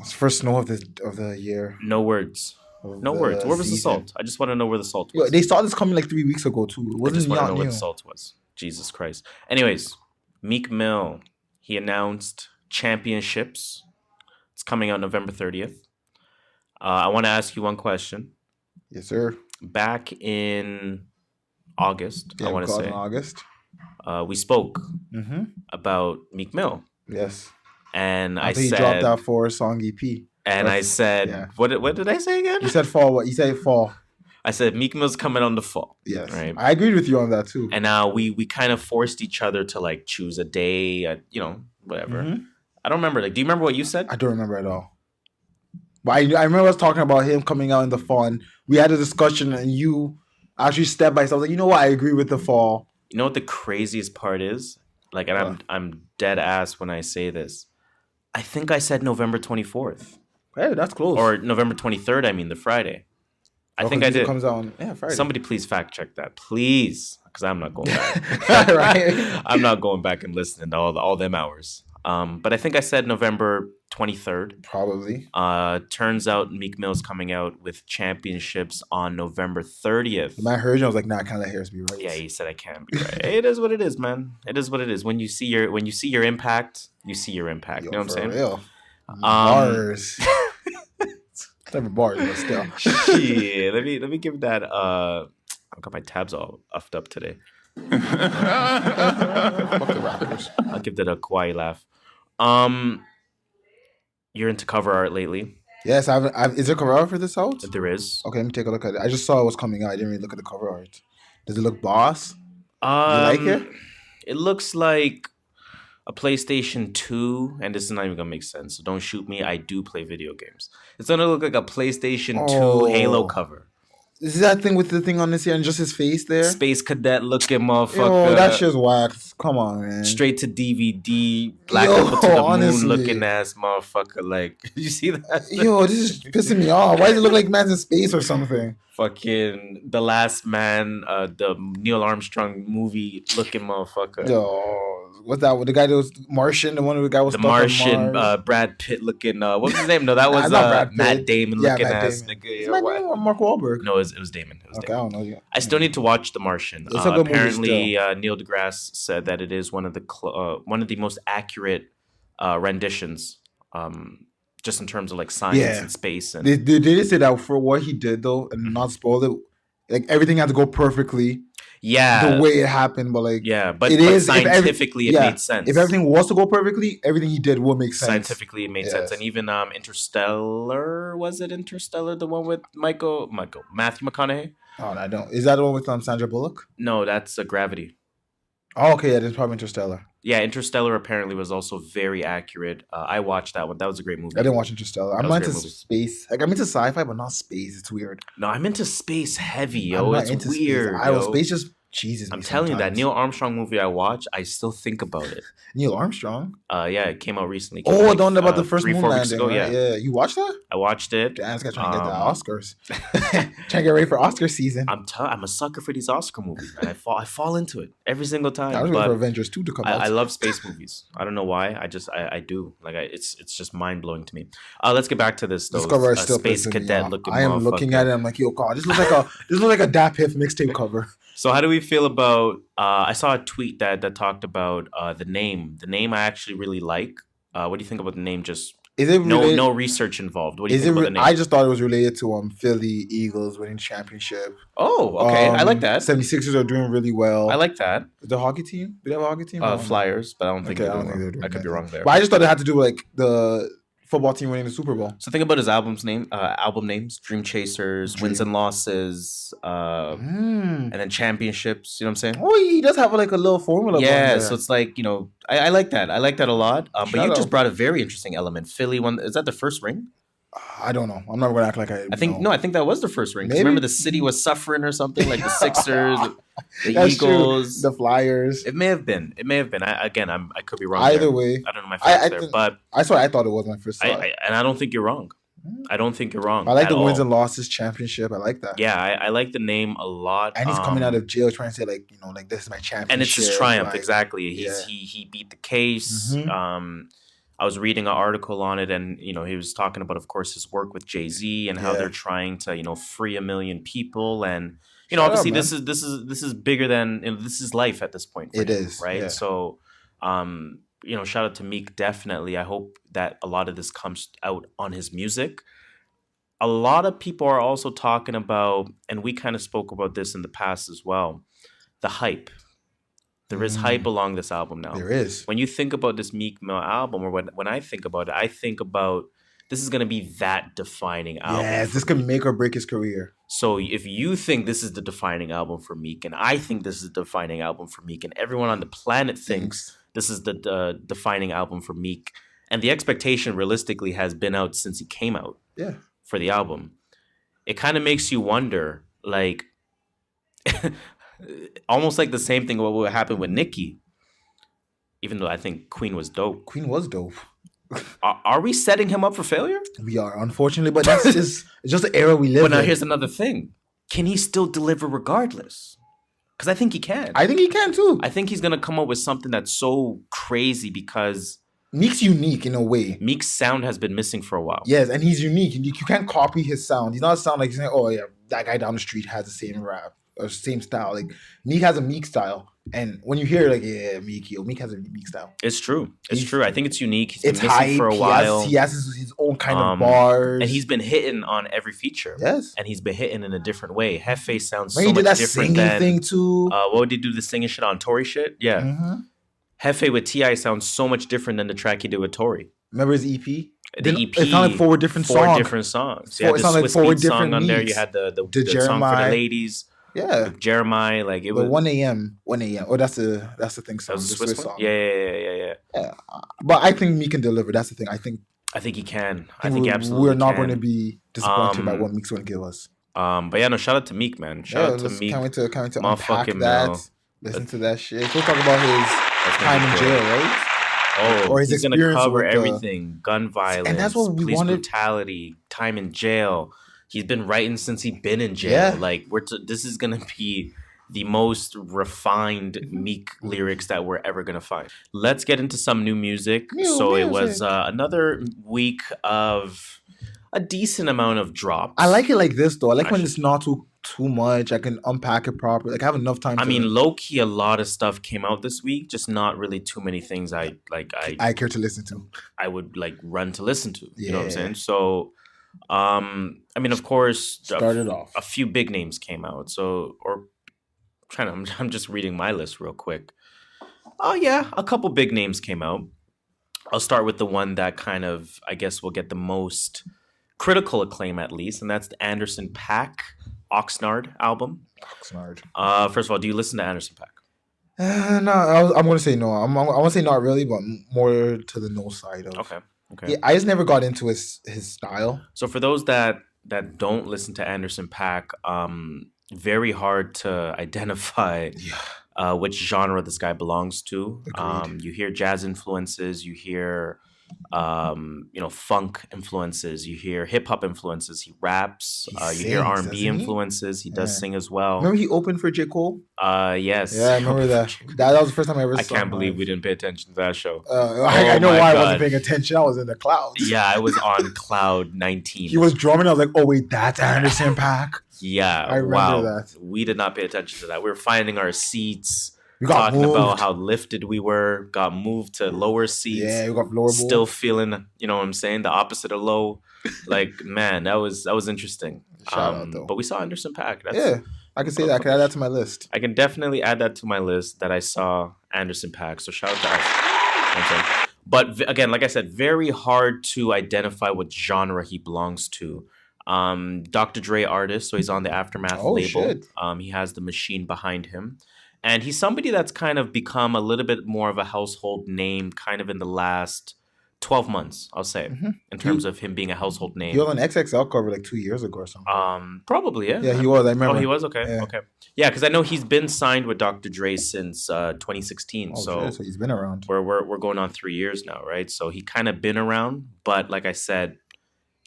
It's the first snow of the year. No words. No words. Where was the salt? I just want to know where the salt was. They saw this coming like 3 weeks ago too. It wasn't. I just want to know where the salt was. Jesus Christ. Anyways, Meek Mill, he announced Championships. It's coming out November 30th. I want to ask you one question. Yes, sir. Back in August, I want to say. In August. We spoke about Meek Mill. Yes. And I said he dropped that 4-song EP. And I said, what did I say again? You said fall. What? You said fall. I said Meek Mill's coming on the fall. Yes. Right. I agreed with you on that too. And now we kind of forced each other to like choose a day, whatever. I don't remember. Like, do you remember what you said? I don't remember at all. But I remember us talking about him coming out in the fall, and we had a discussion, and you actually stepped by yourself. Like, you know what? I agree with the fall. You know what the craziest part is? Like, and I'm dead ass when I say this. I think I said November 24th. Hey, that's close. Or November 23rd, I mean, the Friday. I think I did. It comes out on Friday. Somebody please fact check that. Please. Because I'm not going back. Right. I'm not going back and listening to all them hours. But I think I said November 23rd. Probably. Turns out Meek Mill's coming out with Championships on November 30th. The man heard you. I was like, nah, I can't let Harris be right. Yeah, he said I can't be right. It is what it is, man. It is what it is. When you see your impact, you see your impact. You know what I'm saying? Real. Bars. Never bars, but still. Shit. Let me give that. I've got my tabs all uffed up today. Fuck the rappers. I'll give that a quiet laugh. You're into cover art lately? Yes, is there cover art for this out? There is. Okay, let me take a look at it. I just saw it was coming out. I didn't really look at the cover art. Does it look boss? You like it? It looks like a PlayStation 2, and this is not even gonna make sense, so don't shoot me. I do play video games. It's gonna look like a PlayStation 2 Halo cover. Is that thing with the thing on this here and just his face there? Space Cadet looking motherfucker. Yo, that shit's wax. Come on, man. Straight to DVD, black up to the moon looking ass motherfucker. Like, did you see that? Yo, this is pissing me off. Why does it look like man's in space or something? Fucking The Last Man, the Neil Armstrong movie looking motherfucker. Yo, what's that? The guy that was Martian, the one who the guy was the Martian, Brad Pitt looking. What was his name? No, that was Matt Damon looking ass nigga. Is Matt Damon or Mark Wahlberg? No, it was Damon. It was Damon. I don't know. Yeah. I still need to watch The Martian. Apparently, Neil deGrasse said that it is one of the most accurate renditions. Just in terms of like science and space, and they did say that for what he did though, and not spoil it. Like everything had to go perfectly. Yeah, the way it happened, but like but it is scientifically it made sense. If everything was to go perfectly, everything he did would make sense. Scientifically, it made sense, and even Interstellar, was it Interstellar, the one with Matthew McConaughey? Oh, I don't. Is that the one with Sandra Bullock? No, that's Gravity. Oh, okay, yeah, that's probably Interstellar. Yeah, Interstellar apparently was also very accurate. I watched that one. That was a great movie. I didn't watch Interstellar. I'm not into space. Like I'm into sci-fi, but not space. It's weird. No, I'm into space heavy, yo. It's weird. Space just cheeses me. I'm telling you, that Neil Armstrong movie I watched, I still think about it. Neil Armstrong? Yeah, it came out recently. The one about the first moon landing. Right? Yeah, you watched that? I watched it. Damn, this guy trying to get the Oscars. Trying to get ready for Oscar season. I'm a sucker for these Oscar movies, man. I fall into it every single time. I was waiting for Avengers 2 to come out. I love space movies. I don't know why. I do. Like it's just mind blowing to me. Let's get back to this though. This cover is still Space Cadet looking. I am looking at it. I'm like, yo, God, this looks like a Da Piff mixtape cover. So how do we feel about? I saw a tweet that talked about the name. The name I actually really like. What do you think about the name? Just is it no research involved? What do you think about the name? I just thought it was related to Philly Eagles winning championship. Oh, okay, I like that. 76ers are doing really well. I like that. The hockey team? Do they have a hockey team? Flyers, but I don't think they're doing. I could be wrong there. But I just thought it had to do with like the football team winning the Super Bowl. So think about his album names: Dream Chasers, Wins and Losses, and then Championships. You know what I'm saying? Oh, he does have like a little formula. Yeah, so it's like, I like that. I like that a lot. But you just brought a very interesting element. Philly one, is that the first ring? I don't know. I'm not gonna act like I think the was the first ring. Remember the city was suffering or something, like the Sixers, the true. Eagles, the Flyers. It may have been. I could be wrong. Either way, I don't know my facts there, but I thought it was my first thought. And I don't think you're wrong. I don't think you're wrong. I like the wins and losses championship. I like that. Yeah, I like the name a lot. And he's coming out of jail trying to say like, like this is my championship. And it's his triumph, exactly. He beat the case. Mm-hmm. I was reading an article on it, and he was talking about, of course, his work with Jay-Z and how they're trying to free 1 million people, and obviously this is bigger than this is life at this point. It is, right. Yeah. So, shout out to Meek. Definitely, I hope that a lot of this comes out on his music. A lot of people are also talking about, and we kind of spoke about this in the past as well, the hype. There is hype along this album now. There is. When you think about this Meek Mill album, or when I think about it, I think about this is going to be that defining album. Yes, this could make or break his career. So if you think this is the defining album for Meek, and I think this is the defining album for Meek, and everyone on the planet thinks this is the defining album for Meek, and the expectation realistically has been out since he came out for the album, it kind of makes you wonder, like... almost like the same thing what would happen with Nicki, even though I think Queen was dope. Queen was dope. Are we setting him up for failure? We are, unfortunately, but that's just the era we live in. But now here's another thing. Can he still deliver regardless? Because I think he can. I think he can too. I think he's going to come up with something that's so crazy because Meek's unique in a way. Meek's sound has been missing for a while. Yes, and he's unique. You can't copy his sound. He's not a sound like saying, "Oh yeah, that guy down the street has the same rap or same style." Like Meek has a Meek style, and when you hear like, yeah, Meek has a Meek style. It's true. It's true. I think it's unique. He's been missing hype for a while. He has his own kind of bars, and he's been hitting on every feature. Yes, and he's been hitting in a different way. Hefe sounds when so much different. He did that singing thing too. What would he do? The singing shit on Tory shit? Yeah. Mm-hmm. Hefe with T.I. sounds so much different than the track he did with Tory. Remember his EP? The EP. It sounded like four different songs. You had the Swiss Beat song on there. You had the song for the ladies. Yeah. Jeremiah. Like it was 1 a.m. Oh, that's the thing song. That was the Swiss song. Yeah. But I think Meek can deliver. That's the thing. I think he can. I think he absolutely we're not going to be disappointed by what Meek's going to give us. But yeah, no, shout out to Meek, man. Shout out to Meek. Can't wait to unpack that. Listen to that shit. We'll talk about his time in jail, right? Oh, or he's gonna cover everything: gun violence, and that's what we police brutality, time in jail. He's been writing since he's been in jail. Yeah. Like this is gonna be the most refined Meek lyrics that we're ever gonna find. Let's get into some new music. It was another week of a decent amount of drops. I like it like this though. I like when it's not too much. I can unpack it properly. Like I have enough time. I mean, low key, a lot of stuff came out this week. Just not really too many things I care to listen to. I would like run to listen to. You know what I'm saying? So, I mean, of course, started off. A few big names came out. I'm just reading my list real quick. Oh yeah, a couple big names came out. I'll start with the one that kind of, I guess, will get the most critical acclaim at least, and that's the Anderson .Paak Oxnard album. Oxnard. First of all, do you listen to Anderson .Paak? No, I'm going to say no. I want to say not really, but more to the no side of. Okay. Yeah, I just never got into his style. So for those that don't listen to Anderson .Paak, very hard to identify which genre this guy belongs to. You hear jazz influences, you hear funk influences, you heir hip hop influences. He raps. You hear R&B influences. He does sing as well. Remember he opened for J. Cole? Yes. Yeah, I remember that. That was the first time I ever saw I can't believe we didn't pay attention to that show. I know why I wasn't paying attention. I was in the clouds. Yeah, I was on cloud 19. He was drumming. I was like, oh wait, that's Anderson .Paak. Yeah, I remember that. We did not pay attention to that. We were finding our seats. We got talking moved. About how lifted we were, got moved to lower seats. Yeah, we got lower. Still feeling, you know what I'm saying, the opposite of low. Like, man, that was interesting. Shout out though. But we saw Anderson .Paak. I can say that. I can add that to my list. I can definitely add that to my list that I saw Anderson .Paak. So shout out to us. But again, like I said, very hard to identify what genre he belongs to. Dr. Dre artist, so he's on the Aftermath label. Shit. He has the machine behind him. And he's somebody that's kind of become a little bit more of a household name kind of in the last 12 months, I'll say, in terms of him being a household name. He was on XXL cover like 2 years ago or something. Probably, yeah. Yeah, he was. I remember. Oh, he was? Okay, yeah. Okay. Yeah, because I know he's been signed with Dr. Dre since 2016. So he's been around. We're going on 3 years now, right? So he kind of been around. But like I said,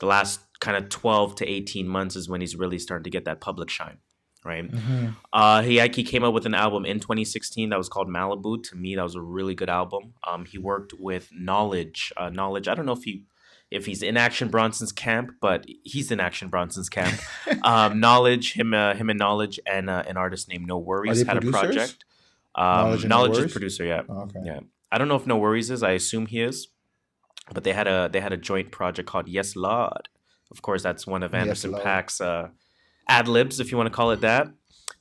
the last kind of 12 to 18 months is when he's really starting to get that public shine. Right. He came out with an album in 2016 that was called Malibu. To me, that was a really good album. He worked with Knowledge. Knowledge. I don't know if he's in Action Bronson's camp, but he's in Action Bronson's camp. Knowledge, him and Knowledge, and an artist named No Worries had producers? A project. Knowledge is producer. Yeah. Oh, okay. Yeah. I don't know if No Worries is. I assume he is. But they had a joint project called Yes Lord. Of course, that's one of Anderson .Paak's ad-libs, if you want to call it that.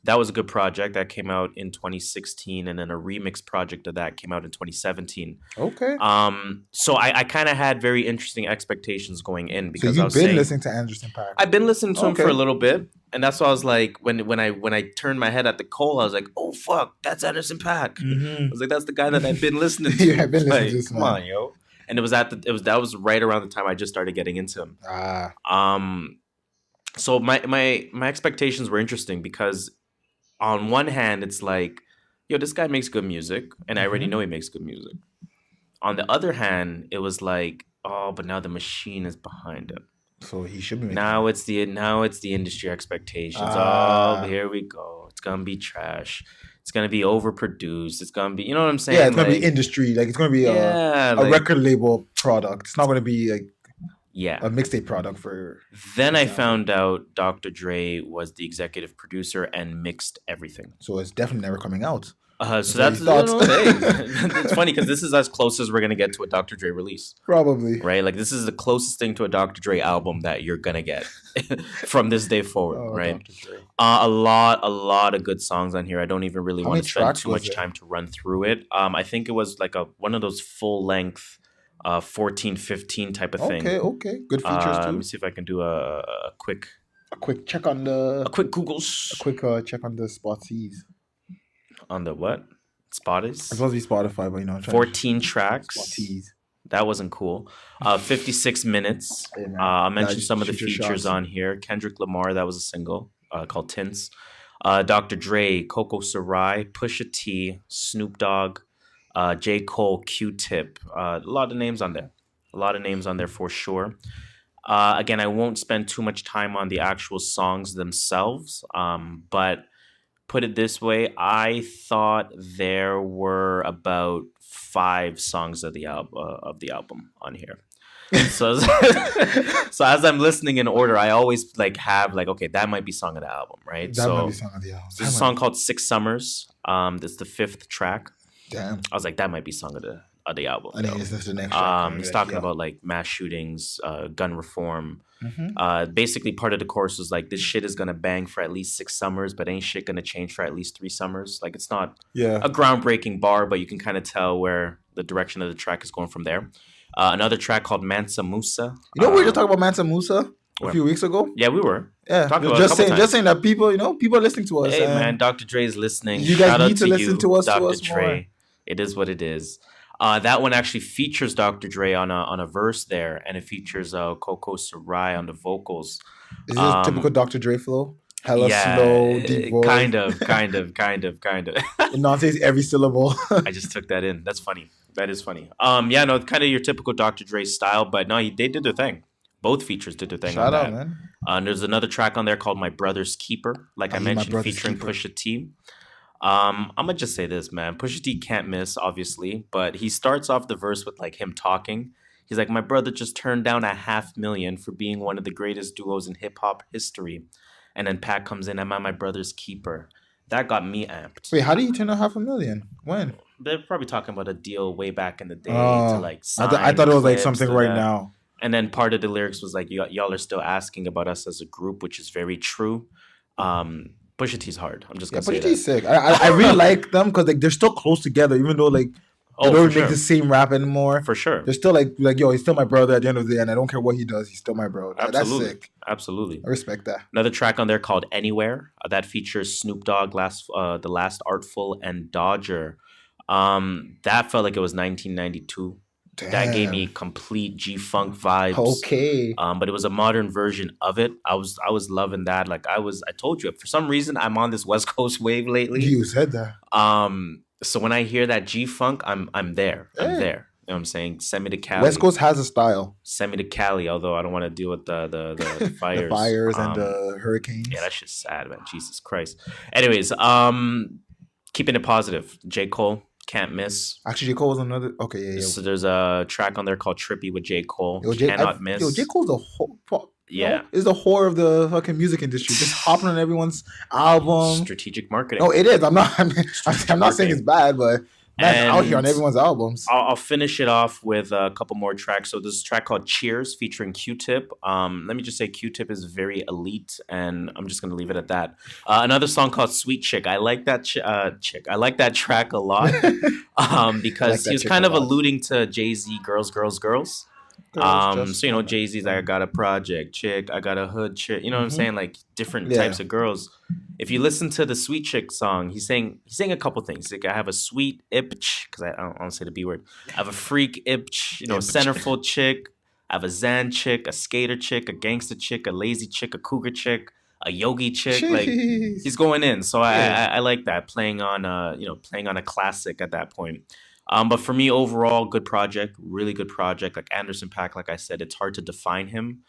That was a good project that came out in 2016, and then a remix project of that came out in 2017. Okay. So I kind of had very interesting expectations going in because you've been listening to Anderson .Paak. I've been listening to him for a little bit, and that's why I was like, when I turned my head at the Cole, I was like, oh fuck, that's Anderson .Paak. I was like, that's the guy that I've been listening to. Yeah, I've been listening to this. Come on, yo. And that was right around the time I just started getting into him. So my expectations were interesting because on one hand, it's like, yo, this guy makes good music, and I already know he makes good music. On the other hand, it was like, oh, but now the machine is behind him. So he should be making now it's the industry expectations. Oh, here we go. It's gonna be trash. It's gonna be overproduced. It's gonna be, you know what I'm saying? Yeah, it's gonna be industry. Like it's gonna be a record label product. It's not gonna be like a mixtape product for. Then I found out Dr. Dre was the executive producer and mixed everything. So it's definitely never coming out. So that's it's funny because this is as close as we're gonna get to a Dr. Dre release. Probably. Right? Like this is the closest thing to a Dr. Dre album that you're gonna get from this day forward, right? A lot of good songs on here. I don't even really want to spend too much time to run through it. I think it was like one of those full length 14, 15 type of thing. Okay. Good features too. Let me see if I can do a quick check on the... A quick Googles. A quick check on the Spotsies. On the what? Spotify? It's supposed to be Spotify, but you know... 14 tracks. Spotsies. That wasn't cool. 56 minutes. Hey, I'll mention some of the features on here. Kendrick Lamar, that was a single called Tints. Dr. Dre, Coco Sarai, Pusha T, Snoop Dogg, J. Cole, Q-Tip. A lot of names on there. A lot of names on there for sure. Again, I won't spend too much time on the actual songs themselves, but put it this way, I thought there were about 5 songs of the album on here. So as I'm listening in order, I always have okay, that might be song of the album, right? That might be song of the album. There's a song called 6 Summers. That's the 5th track. Damn. I was like, that might be song of the album. I think this is the next track. He's talking about mass shootings, gun reform. Mm-hmm. Basically, part of the chorus was like, this shit is gonna bang for at least 6 summers, but ain't shit gonna change for at least 3 summers. Like, it's not a groundbreaking bar, but you can kind of tell where the direction of the track is going from there. Another track called Mansa Musa. You know, we were just talking about Mansa Musa a few weeks ago. Yeah, we were. Yeah, just saying that people are listening to us. Hey, man, Dr. Dre is listening. You guys need to listen to us, Dr. Dre. More. It is what it is. That one actually features Dr. Dre on a verse there, and it features Coco Sarai on the vocals. Is this typical Dr. Dre flow? Hella slow, deep voice. Kind of. It nonsense every syllable. I just took that in. That's funny. That is funny. Kind of your typical Dr. Dre style, but no, they did their thing. Both features did their thing. Shout out, man. There's another track on there called My Brother's Keeper, like I mentioned, featuring Pusha T. I'm gonna just say this, man. Pusha T can't miss, obviously, but he starts off the verse with him talking. He's like, my brother just turned down $500,000 for being one of the greatest duos in hip hop history. And then Paak comes in, am I my brother's keeper? That got me amped. Wait, how do you turn down $500,000? When? They're probably talking about a deal way back in the day to sign. I thought it was something right now. And then part of the lyrics was y'all are still asking about us as a group, which is very true. Pusha T's hard. I'm just gonna say that. Pusha T's sick. I really like them because they're still close together, even though they don't make the same rap anymore. For sure. They're still yo, he's still my brother at the end of the day, and I don't care what he does, he's still my bro. Absolutely. That's sick. Absolutely. I respect that. Another track on there called Anywhere. That features Snoop Dogg, The Last Artful, and Dodger. That felt like it was 1992. Damn. That gave me complete G-Funk vibes. Okay. But it was a modern version of it. I was loving that. I told you, for some reason, I'm on this West Coast wave lately. You said that. So when I hear that G-Funk, I'm there. Yeah. I'm there. You know what I'm saying? Send me to Cali. West Coast has a style. Send me to Cali, although I don't want to deal with the fires. The fires and the hurricanes. Yeah, that's just sad, man. Jesus Christ. Anyways, keeping it positive. J. Cole. Can't miss. Actually, J. Cole was another. Okay, yeah. So there's a track on there called Trippy with J. Cole. Cannot miss. J. Cole's a whole. Yeah, is the whore of the fucking music industry. Just hopping on everyone's album. Strategic marketing. No, it is. I'm not saying it's bad, but that's out here on everyone's albums. I'll finish it off with a couple more tracks. So there's a track called Cheers featuring Q-Tip. Let me just say Q-Tip is very elite, and I'm just going to leave it at that. Another song called Sweet Chick. I like that I like that track a lot because he was kind of alluding to Jay-Z, Girls, Girls, Girls. So Jay-Z's like, I got a project chick, I got a hood chick, you know what I'm saying, different types of girls. If you listen to the Sweet Chick song, he's saying a couple things. I have a sweet itch, because I don't want to say the B word. I have a freak itch, centerfold chick. I have a Zan chick, a skater chick, a gangster chick, a lazy chick, a cougar chick, a yogi chick. Jeez. He's going in. So I like that, playing on a classic at that point. But for me, overall, good project, really good project. Like Anderson .Paak, like I said, it's hard to define him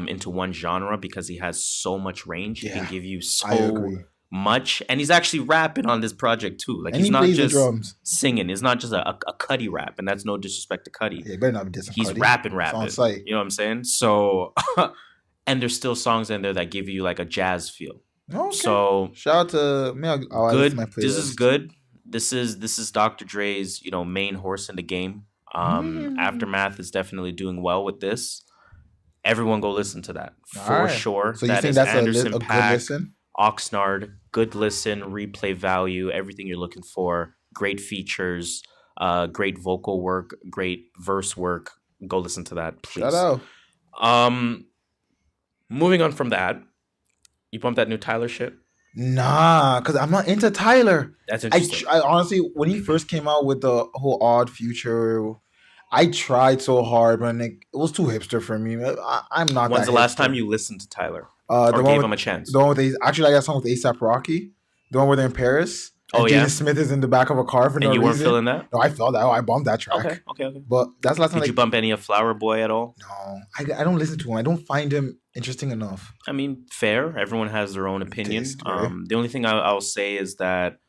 into one genre because he has so much range. He can give you so much, and he's actually rapping on this project too. Like, and he's not plays just the drums. singing. It's not just a Cudi rap, and that's no disrespect to Cudi. Yeah, better not be dissing He's Cudi. rapping. It's on site. You know what I'm saying? So, and there's still songs in there that give you like a jazz feel. Okay. So shout out to good. This is good. This is Dr. Dre's, main horse in the game. Aftermath is definitely doing well with this. Everyone go listen to that for sure. So you think that's Anderson a Paak, good listen? Oxnard, good listen, replay value, everything you're looking for. Great features, great vocal work, great verse work. Go listen to that, please. Shout out. Moving on from that, you bumped that new Tyler shit? Nah, because I'm not into Tyler. That's interesting. I honestly, when he first came out with the whole Odd Future, I tried so hard, but it was too hipster for me. I'm not. When's the last time you listened to Tyler? Or gave him a chance? The one with actually, I got a song with ASAP Rocky. The one where they're in Paris. And Jaden Smith is in the back of a car for no reason. And you weren't feeling that? No, I felt that. I bumped that track. Okay. But that's the last time. Did you bump any of Flower Boy at all? No, I don't listen to him. I don't find him interesting enough. I mean, fair. Everyone has their own opinion. The only thing I'll say is that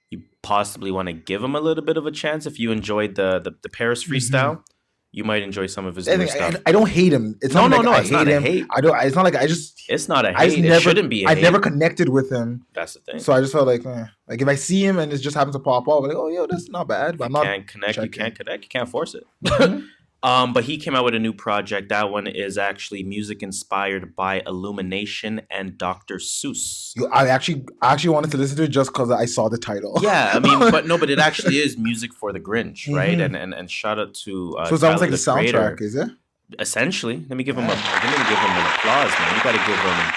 you possibly want to give him a little bit of a chance. If you enjoyed the Paris freestyle, you might enjoy some of his new stuff. I don't hate him. It's not I hate him. It's not like I just. It's not a hate. It shouldn't be a hate. I never connected with him. That's the thing. So I just felt like if I see him and it just happens to pop up, I'm like, oh, yo, that's not bad. But you can't connect. You can't connect. You can't force it. But he came out with a new project. That one is actually music inspired by Illumination and Dr. Seuss. I actually wanted to listen to it just because I saw the title. Yeah, I mean, but it actually is music for the Grinch, right? And shout out to so it sounds like the soundtrack, creator. Is it? Essentially, let me give him an applause, man. You got to give him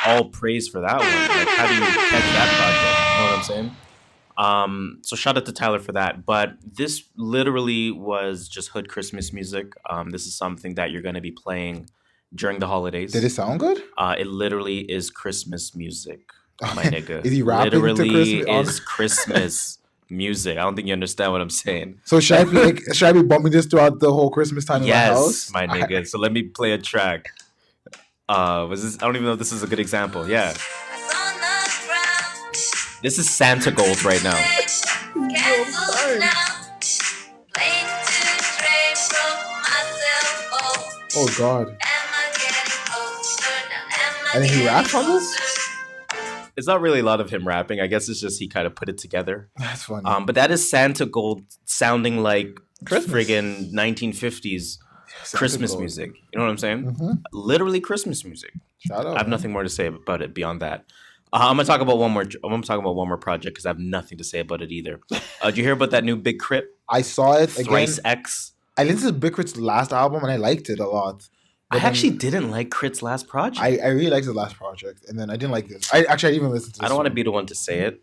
all praise for that one. Like, how do you catch that project? You know what I'm saying? So shout out to Tyler for that. But this literally was just hood Christmas music. This is something that you're going to be playing during the holidays. Did it sound good? It literally is Christmas music, my nigga. Is he rapping literally to Christmas? is Christmas music. I don't think you understand what I'm saying. So should I be bumping this throughout the whole Christmas time in my house? Yes, my nigga. So let me play a track. Was this? I don't even know if this is a good example. Yeah. This is Santa Gold right now. Oh God. And then he raps on this? It's not really a lot of him rapping. I guess it's just he kind of put it together. That's funny. But that is Santa Gold sounding like friggin' 1950s Christmas Gold. music. You know what I'm saying? Mm-hmm. Literally Christmas music. Shout out, I have nothing more to say about it beyond that. I'm gonna talk about one more project because I have nothing to say about it either. Did you hear about that new Big Crit? I saw it Thrice again. X. I listened to Big Crit's last album and I liked it a lot. I actually didn't like Crit's last project. I really liked his last project, and then I didn't like this. I didn't even listen to this. I don't want to be the one to say it.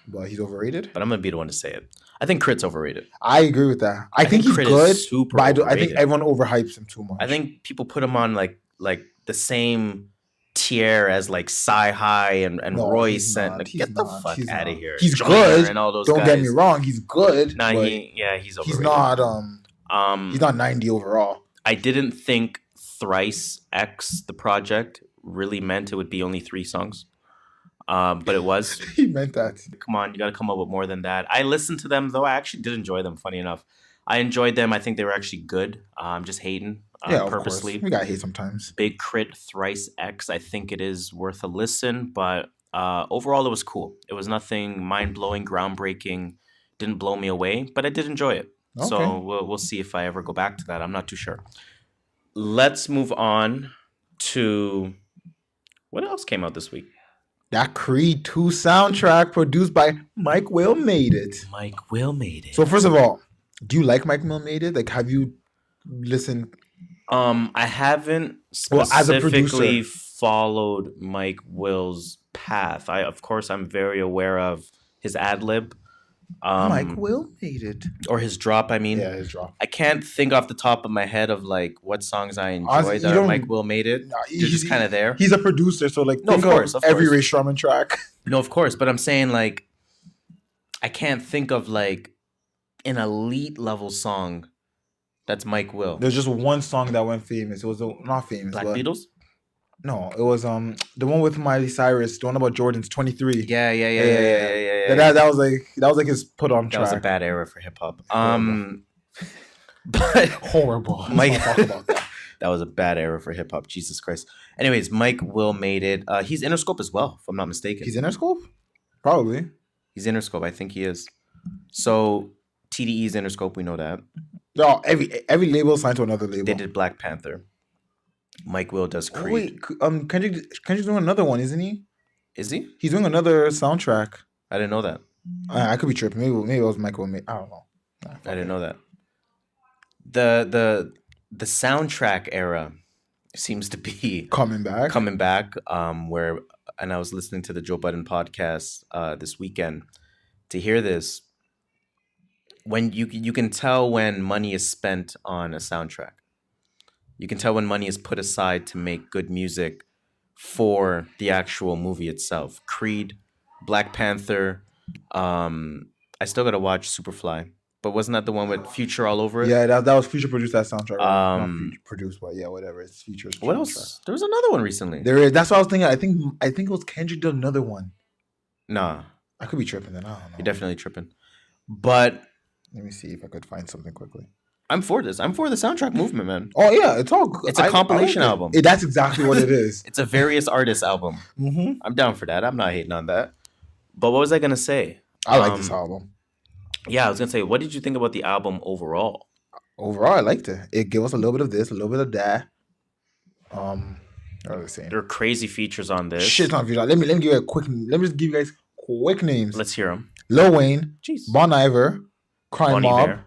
But he's overrated? But I'm going to be the one to say it. I think Crit's overrated. I agree with that. I think he's Crit good, is super but I think everyone overhypes him too much. I think people put him on like the same tier as like Sci-Hi and Royce. And like, get the fuck out of here. He's Johnny good. And all those don't guys. get me wrong. He's good. Nah, he's overrated. He's not 90 overall. I didn't think Thrice X, the project, really meant it would be only 3 songs. But it was. He meant that. Come on, you got to come up with more than that. I listened to them, though. I actually did enjoy them, funny enough. I enjoyed them. I think they were actually good. I'm just hating purposely. We got to hate sometimes. Big Crit, Thrice X. I think it is worth a listen. But overall, it was cool. It was nothing mind-blowing, groundbreaking. Didn't blow me away, but I did enjoy it. Okay. So we'll see if I ever go back to that. I'm not too sure. Let's move on to what else came out this week. That Creed 2 soundtrack produced by Mike Will Made It. Mike Will Made It. So first of all, do you like Mike Will Made It? Like, have you listened? I haven't specifically followed Mike Will's path. Of course, I'm very aware of his ad lib. Mike Will Made It. Or his drop, I mean. Yeah, his drop. I can't think off the top of my head of like what songs I enjoy that Mike Will Made It. No, they're just kind of there. He's a producer, so like think of every Ray Shrumman track. No, of course. But I'm saying like I can't think of like an elite level song that's Mike Will. There's just one song that went famous. It was not famous. Black Beatles? No, it was the one with Miley Cyrus, the one about Jordan's 23. Yeah. That was like his put on track. That was a bad era for hip hop. But horrible. Mike, talk about that. That was a bad era for hip hop. Jesus Christ. Anyways, Mike Will made it. He's Interscope as well, if I'm not mistaken. He's Interscope? Probably. He's Interscope. I think he is. So TDE's Interscope. We know that. No, every label signed to another label. They did Black Panther. Mike Will does Creed. Wait, Kendrick's doing another one, isn't he? Is he? He's doing another soundtrack. I didn't know that. I could be tripping. Maybe it was Michael. I don't know. I didn't know that. The soundtrack era seems to be coming back. Where, and I was listening to the Joe Budden podcast this weekend to hear this. When you can tell when money is spent on a soundtrack. You can tell when money is put aside to make good music for the actual movie itself. Creed, Black Panther. I still gotta watch Superfly, but wasn't that the one with Future all over it? Yeah, that was Future produced that soundtrack. Not Future produced, but yeah, whatever. It's Future's. What else? There was another one recently. There is. That's what I was thinking. I think it was Kendrick did another one. Nah, I could be tripping. Then I don't know. You're definitely tripping. But let me see if I could find something quickly. I'm for this. I'm for the soundtrack movement, man. Oh yeah, it's all good. It's a compilation album. That's exactly what it is. It's a various artists album. Mm-hmm. I'm down for that. I'm not hating on that. But what was I gonna say? I like this album. Yeah, I was gonna say, what did you think about the album overall? Overall, I liked it. It gave us a little bit of this, a little bit of that. What was I saying? There are crazy features on this. Shit on features. Let me give you a quick. Let me just give you guys quick names. Let's hear them. Lil Wayne, Jeez. Bon Iver, Crime Bon Mob. Iver.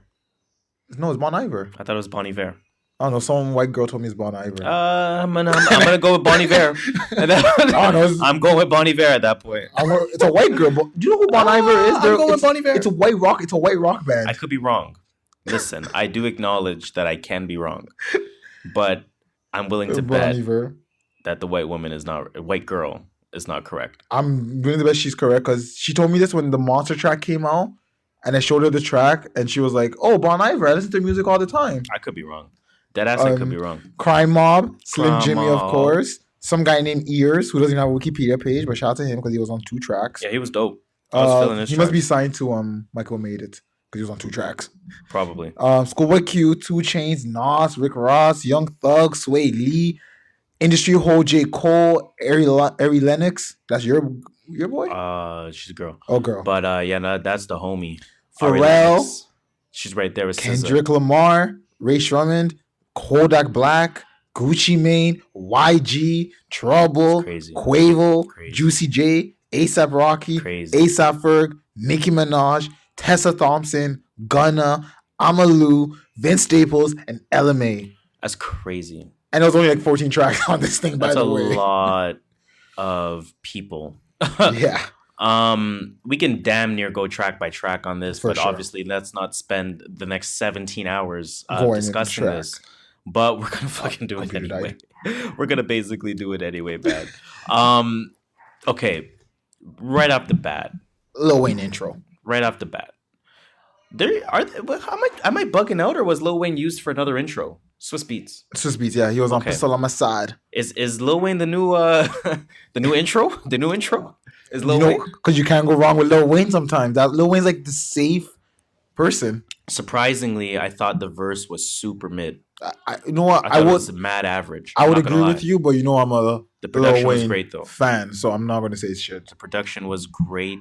No, it's Bon Iver. I thought it was Bon Iver. I don't know. Some white girl told me it's Bon Iver. I'm gonna go with Bon Iver. I'm going with Bon Iver at that point. It's a white girl. But do you know who Bon Iver is? I'm going with Bon Iver. It's a white rock band. I could be wrong. Listen, I do acknowledge that I can be wrong, but I'm willing to bet that the white girl is not correct. I'm willing to bet she's correct because she told me this when the Monster track came out, and I showed her the track, and she was like, "Oh, Bon Iver, I listen to music all the time." I could be wrong. Deadass, I could be wrong. Crime Mob, Slim Jimmy, of course. Some guy named Ears, who doesn't even have a Wikipedia page, but shout out to him because he was on 2 tracks. Yeah, he was dope. I was feeling his He must be signed to Michael Made It because he was on 2 tracks. Probably. Schoolboy Q, 2 Chainz, Nas, Rick Ross, Young Thug, Sway Lee, Industry Hole, J. Cole, Ari Lennox. That's your boy? She's a girl. Oh, girl. But that's the homie. Pharrell. She's right there with Kendrick Lamar, Ray Shremmond, Kodak Black, Gucci Mane, YG, Trouble, Quavo, Juicy J, A$AP Rocky, A$AP Ferg, Nicki Minaj, Tessa Thompson, Gunna, Amalu, Vince Staples, and LMA. That's crazy. And there was only like 14 tracks on this thing, by the way. That's a lot of people. Yeah. We can damn near go track by track on this, but obviously let's not spend the next 17 hours discussing this. But we're gonna fucking do it anyway. We're gonna basically do it anyway, bad. Okay. Right off the bat. Lil Wayne intro. Right off the bat. Am I bugging out, or was Lil Wayne used for another intro? Swiss Beats. Yeah. He was on Pistol on My Side. Is Lil Wayne the new intro? The new intro? Is Lil Wayne? Because you can't go wrong with Lil Wayne sometimes. Lil Wayne's like the safe person. Surprisingly, I thought the verse was super mid. You know what? I was mad average. I would agree with you, but I'm a the production was great though fan, so I'm not going to say shit. The production was great.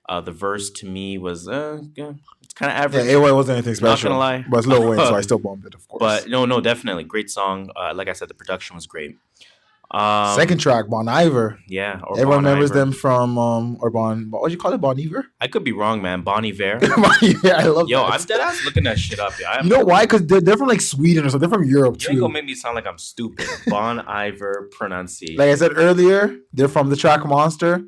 The verse to me was it's kind of average. Yeah, it wasn't anything special. Not gonna lie, but it's Lil Wayne, so I still bumped it, of course. But no, definitely great song. Like I said, the production was great. Second track, Bon Iver. Yeah, everyone remembers them from what do you call it, Bon Iver? I could be wrong, man. Bon Iver. Bon Iver, I love. Yo, I'm dead ass looking that shit up. Yeah, you know why? Because they're from like Sweden or something. They're from Europe too. You ain't gonna make me sound like I'm stupid. Bon Iver pronunciation. Like I said earlier, they're from the track Monster.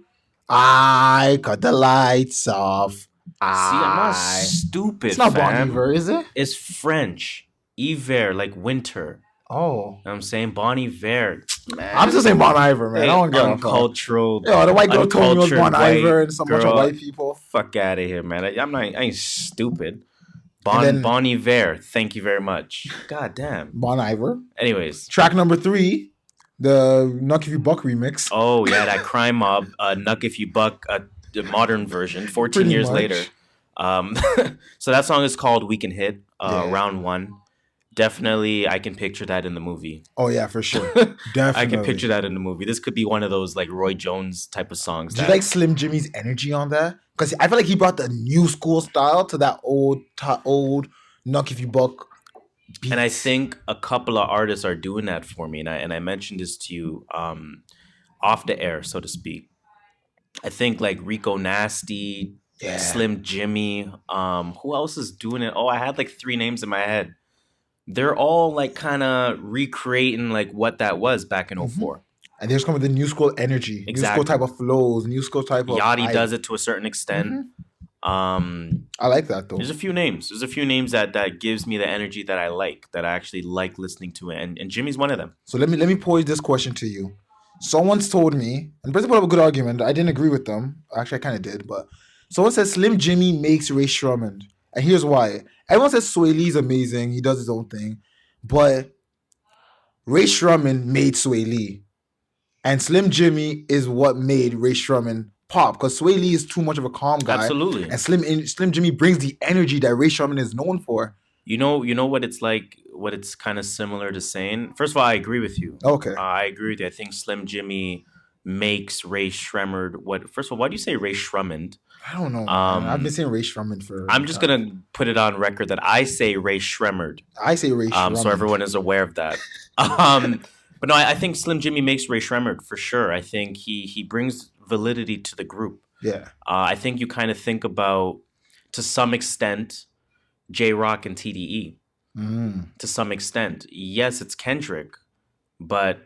I cut the lights off. See, I'm not stupid. It's not Bon Iver, is it? It's French. Hiver, like winter. Oh, you know what I'm saying Bon Iver. Man. I'm just saying Bon Iver, man. I don't get uncultured. Yo, the white girl told me it was Bon Iver and some bunch of white people. Fuck out of here, man. I ain't stupid. Bon Iver. Thank you very much. God damn. Bon Iver. Anyways, track number 3, The Nuck If You Buck remix. Oh yeah, that Crime Mob, Nuck If You Buck, the modern version, 14 Pretty years much. later. So that song is called We Can Hit, Round 1. Definitely, I can picture that in the movie. Oh yeah, for sure. Definitely. I can picture that in the movie. This could be one of those like Roy Jones type of songs. Do you like Slim Jimmy's energy on that? Because I feel like he brought the new school style to that old Nuck If You Buck beats. And I think a couple of artists are doing that for me. And I mentioned this to you off the air, so to speak. I think like Rico Nasty, Slim Jimmy. Who else is doing it? Oh, I had like 3 names in my head. They're all like kind of recreating like what that was back in 04. And there's coming the new school energy, new school type of flows, new school type of. Yachty does it to a certain extent. I like that though. There's a few names that gives me the energy that I like, that I actually like listening to it, and Jimmy's one of them. So let me pose this question to you. Someone's told me, and Brett put up a good argument. I didn't agree with them. Actually, I kind of did, but someone says Slim Jimmy makes Ray Shremmerd, and here's why. Everyone says Sway Lee's amazing. He does his own thing, but Ray Shremmerd made Sway Lee, and Slim Jimmy is what made Ray Shremmerd pop. Because Sway Lee is too much of a calm guy. Absolutely. And Slim Jimmy brings the energy that Ray Shremmerd is known for. You know what it's like. What it's kind of similar to saying. First of all, I agree with you. Okay. I agree with you. I think Slim Jimmy makes Ray Shremmerd what. First of all, why do you say Ray Shremmerd? I don't know. I've been saying Ray Shremmerd for. I'm just gonna put it on record that I say Ray Shremmerd. I say Ray Shremmerd. So everyone is aware of that. But no, I think Slim Jimmy makes Ray Shremmerd for sure. I think he brings validity to the group. Yeah. I think you kind of think about, to some extent, J-Rock and TDE. To some extent. Yes, it's Kendrick, but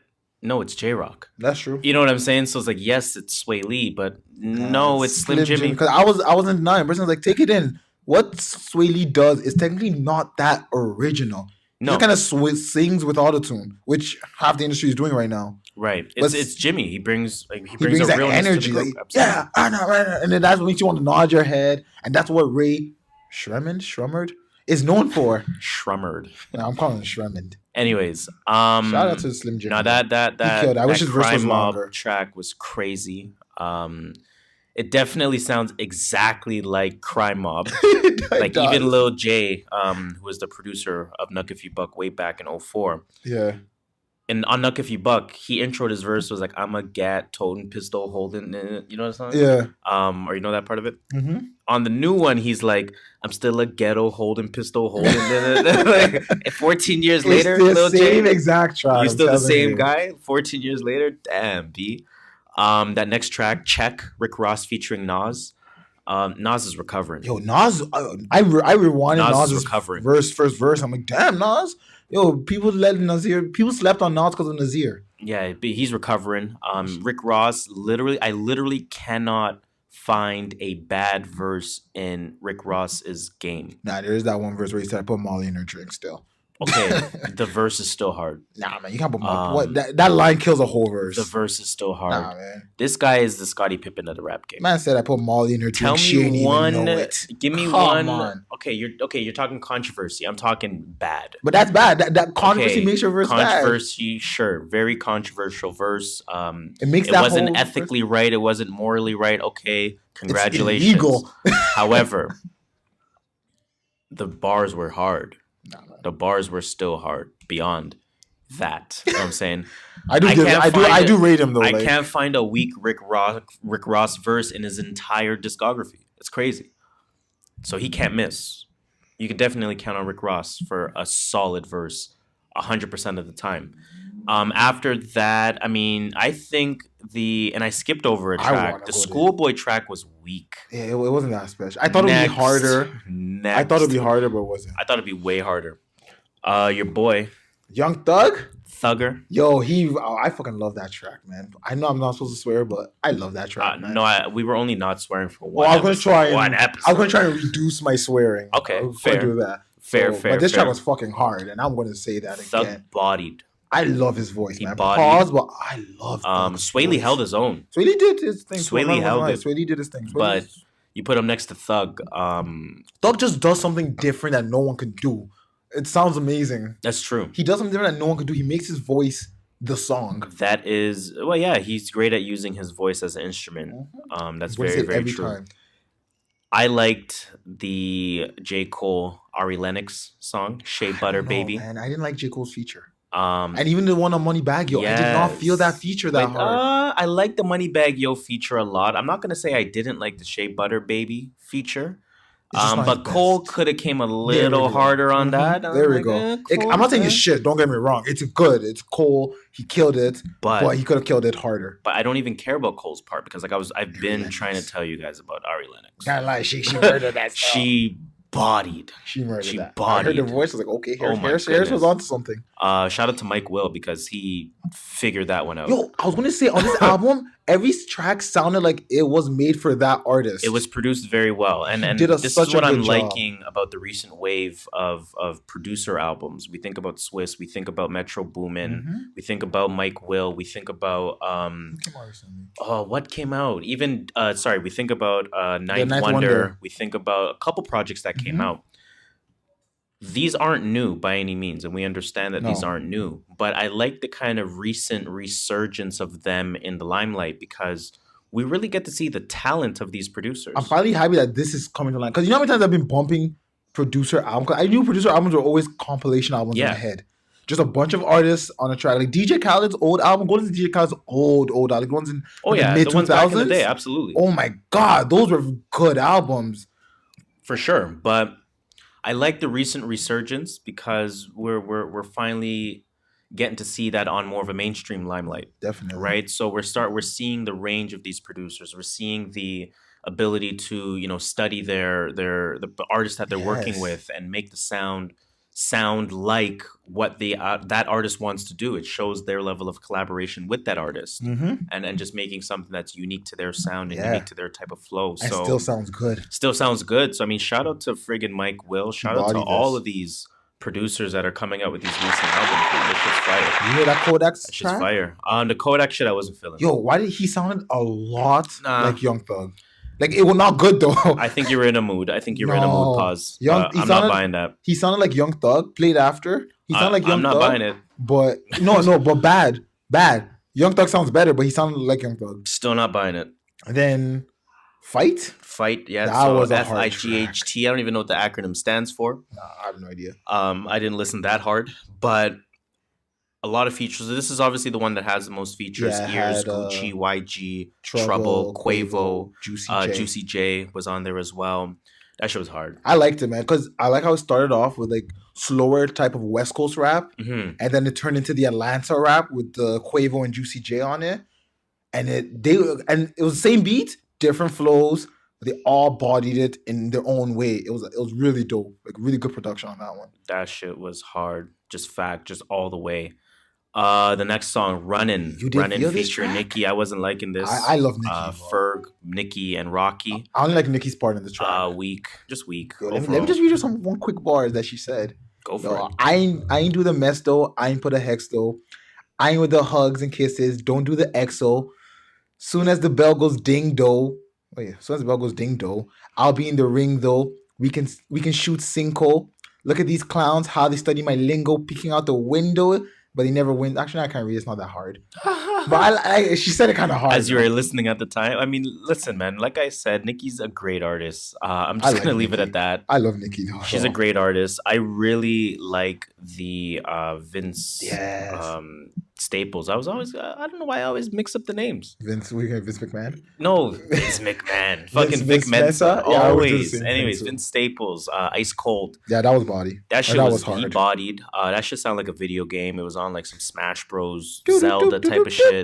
no, it's J-Rock. That's true. You know what I'm saying? So it's like, yes, it's Sway Lee, but no, it's Slim Jimmy. Because I wasn't denying. Person was like, take it in. What Sway Lee does is technically not that original. No. He kind of sings with autotune, which half the industry is doing right now. Right. It's Jimmy. He brings a real energy. Like, yeah, I know. And then that's what makes you want to nod your head. And that's what Ray Shremmerd is known for. Shremmerd. No, I'm calling him Shremmerd. Anyways, shout out to Slim Jimmy. Now that I wish his verse was Mob longer. Track was crazy. It definitely sounds exactly like Crime Mob. Like does. Even Lil J, who was the producer of Nuck If You Buck way back in 04. Yeah. And on Nuck If You Buck, he introed his verse was like, I'm a gat, toting, pistol, holding it. You know what I'm saying? Yeah. Or you know that part of it? Mm-hmm. On the new one, he's like, I'm still a ghetto, holding, pistol, holding it. Like, 14 years later, Lil J. Same exact track. You still the same guy? 14 years later? Damn, B. That next track, Check, Rick Ross featuring Nas. Nas is recovering. Yo, Nas, I rewinded Nas's first verse. I'm like, damn, Nas. Yo, people slept on Nas because of Nasir. Yeah, he's recovering. Rick Ross, I literally cannot find a bad verse in Rick Ross's game. Nah, there is that one verse where he said, I put Molly in her drink still. Okay, the verse is still hard. Nah, man, you can't put Molly. That line kills a whole verse. The verse is still hard. Nah, man. This guy is the Scottie Pippen of the rap game. Man said I put Molly in her drink. She ain't even know it. Give me one. On. Okay, you're talking controversy. I'm talking bad. But that's bad. That controversy makes your verse controversy, bad. Sure. Very controversial verse. It wasn't ethically right. It wasn't morally right. Okay, congratulations. It's illegal. However, the bars were hard. The bars were still hard beyond that. You know what I'm saying? I do rate him though. I can't find a weak Rick Ross verse in his entire discography. It's crazy. So he can't miss. You can definitely count on Rick Ross for a solid verse 100% of the time. After that, I mean, I think and I skipped over a track. The Schoolboy track was weak. Yeah, it wasn't that special. I thought it would be harder. I thought it would be harder, but it wasn't. I thought it'd be way harder. Your boy, Young Thug. Thugger. Yo, I fucking love that track, man. I know I'm not supposed to swear, but I love that track, man. No, we were only not swearing for one. I was gonna try and reduce my swearing. Okay, fair. Do that. Fair. But this track was fucking hard, and I'm gonna say that again. Thug-bodied. I love his voice, man. Pause, but I love Sway Lee held his own. Sway Lee did his thing. Sway Lee held it. Sway Lee did his thing. But you put him next to Thug. Thug just does something different that no one can do. It sounds amazing. That's true. He does something different that no one can do. He makes his voice the song. That is, well, yeah, he's great at using his voice as an instrument. That's very, very true. Time. I liked the J. Cole Ari Lennox song, Shea Butter Baby. Man, I didn't like J. Cole's feature. And even the one on Moneybagg Yo, yes. I did not feel that feature that hard. I like the Moneybagg Yo feature a lot. I'm not gonna say I didn't like the Shea Butter Baby feature. But Cole could have came a little harder on that. There we go. I'm not saying it's shit. Don't get me wrong. It's good. It's Cole. He killed it, but he could have killed it harder. But I don't even care about Cole's part because I've been trying to tell you guys about Ari Lennox. Can't lie. She murdered that stuff. She bodied. She murdered that. I heard the voice. I was like, okay, Harris was onto something. Shout out to Mike Will because he figured that one out. Yo, I was gonna say on this album, every track sounded like it was made for that artist. It was produced very well, and this is what I'm liking about the recent wave of producer albums. We think about Swiss, we think about Metro Boomin, we think about Mike Will, we think about what came out? Even we think about Ninth Wonder. We think about a couple projects that came out. These aren't new by any means, and we understand that these aren't new. But I like the kind of recent resurgence of them in the limelight because we really get to see the talent of these producers. I'm finally happy that this is coming to line. Because you know how many times I've been bumping producer albums? I knew producer albums were always compilation albums in my head. Just a bunch of artists on a track. Like DJ Khaled's old album. Go to DJ Khaled's old album. Like the ones in the mid-2000s. Back in the day, absolutely. Oh my God. Those were good albums. For sure. But I like the recent resurgence because we're finally getting to see that on more of a mainstream limelight. Definitely. Right? So we're seeing the range of these producers. We're seeing the ability to, study the artists that they're working with and make the sound like what that artist wants to do. It shows their level of collaboration with that artist and just making something that's unique to their sound and unique to their type of flow. And still sounds good. So I mean, shout out to friggin' Mike Will. Shout out to all of these producers that are coming out with these recent albums. This shit's fire. You hear that Kodak track? That shit's fire. On the Kodak shit, I wasn't feeling. Yo, why did he sound a lot like Young Thug? Like, it was not good, though. I think you were in a mood. Pause. I'm not buying that. He sounded like Young Thug, played after. He sounded like Young Thug. I'm not buying it. But, but bad. Young Thug sounds better, but he sounded like Young Thug. Still not buying it. And then, Fight, yeah. That was a hard FIGHT. I don't even know what the acronym stands for. Nah, I have no idea. I didn't listen that hard, but a lot of features. This is obviously the one that has the most features. Ears, Gucci, YG, Trouble, Quavo, Juicy J was on there as well. That shit was hard. I liked it, man, because I like how it started off with like slower type of West Coast rap, and then it turned into the Atlanta rap with the Quavo and Juicy J on it, and it was the same beat, different flows. But they all bodied it in their own way. It was really dope, like really good production on that one. That shit was hard, just all the way. The next song, Runnin' featuring Nicki. I wasn't liking this. I love Nicki. Ferg, Nicki, and Rocky. I only like Nicki's part in the track. Weak. Yo, let me just read you one quick bar that she said. Go for it. I ain't do the mess though. I ain't put a hex though. I ain't with the hugs and kisses. Don't do the exo. Soon as the bell goes ding do. Oh yeah. Soon as the bell goes ding do. I'll be in the ring though. We can shoot Cinco. Look at these clowns. How they study my lingo. Peeking out the window. But he never wins. Actually, I can't read. It's not that hard. But she said it kind of hard. As you were listening at the time. I mean, listen, man. Like I said, Nicki's a great artist. I'm just going to leave it at that. I love Nicki, though. She's a great artist. I really like the Vince Staples. I don't know why I always mix up the names. Vince McMahon? No, Vince McMahon. Fucking Vic Mensa. Always. Anyways, Vince Staples, Ice Cold. Yeah, that was body. That shit was hard. He bodied. That shit sounded like a video game. It was on like some Smash Bros. Zelda type of shit.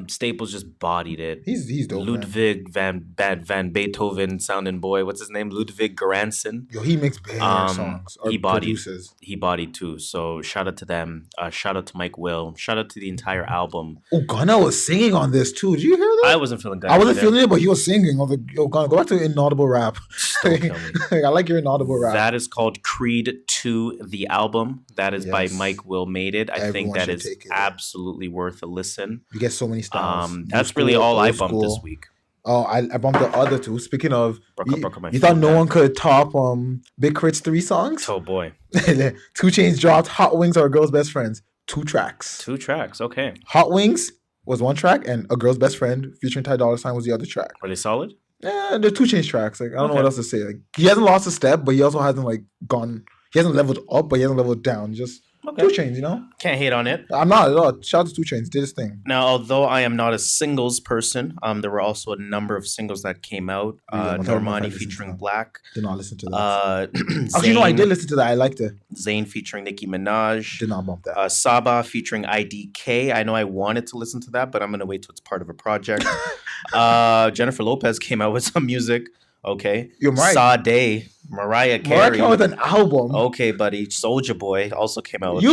Staples just bodied it. He's dope. Ludwig van Beethoven sounding boy. What's his name? Ludwig Göransson. Yo, he makes bad songs. He bodied too. So shout out to them. Shout out to Mike Will. Shout out to the entire album. Oh, Gunna was singing on this too. Did you hear that? I wasn't feeling Gunna. I wasn't feeling it, but he was singing. I was like, yo, Gunna, go back to inaudible rap. I like your inaudible rap. That is called Creed 2, the album. That is by Mike Will Made It. I think that is absolutely worth a listen. You get so many styles. That's really all I bumped this week. Oh, I bumped the other two. Speaking of, you thought no one could top Big Crit's 3 songs? Oh boy. 2 Chainz dropped Hot Wings Are a Girl's Best Friends. 2 tracks. 2 tracks. Okay. Hot Wings was 1 track, and A Girl's Best Friend featuring Ty Dolla $ign was the other track. Are they solid? Yeah, they're 2 Chainz tracks. Like I don't know what else to say. Like he hasn't lost a step, but he also hasn't like gone. He hasn't leveled up, but he hasn't leveled down. Just 2 Chainz, you know. Can't hate on it. I'm not at all. Shout out to 2 Chainz. Did his thing. Now, although I am not a singles person, there were also a number of singles that came out. Normani featuring Black. Did not listen to that. Actually, no, I did listen to that. I liked it. Zayn featuring Nicki Minaj. Did not bump that. Saba featuring IDK. I know I wanted to listen to that, but I'm gonna wait till it's part of a project. Jennifer Lopez came out with some music. Okay. You're right. Sade, Mariah Carey. Mariah came out with an album. Okay, buddy. Soulja Boy also came out with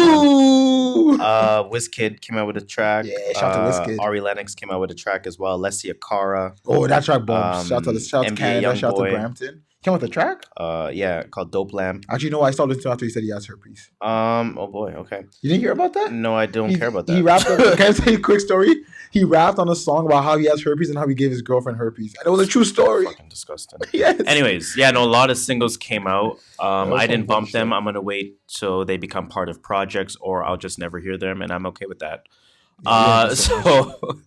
Wizkid came out with a track. Yeah, shout out to Wizkid. Ari Lennox came out with a track as well. Alessia Cara. Oh, that track bombs. Shout out to Canada. Shout out to Brampton. Came with a track? Yeah, called Dope Lamp. Actually, no, I stopped listening to after he said he has herpes. Oh boy, okay. You didn't hear about that? No, I don't care about that. He rapped. Can I tell you a quick story? He rapped on a song about how he has herpes and how he gave his girlfriend herpes. And it was a true story. Fucking disgusting. Yes. Anyways, yeah, no, a lot of singles came out. I didn't bump them. I'm gonna wait till they become part of projects, or I'll just never hear them, and I'm okay with that. So,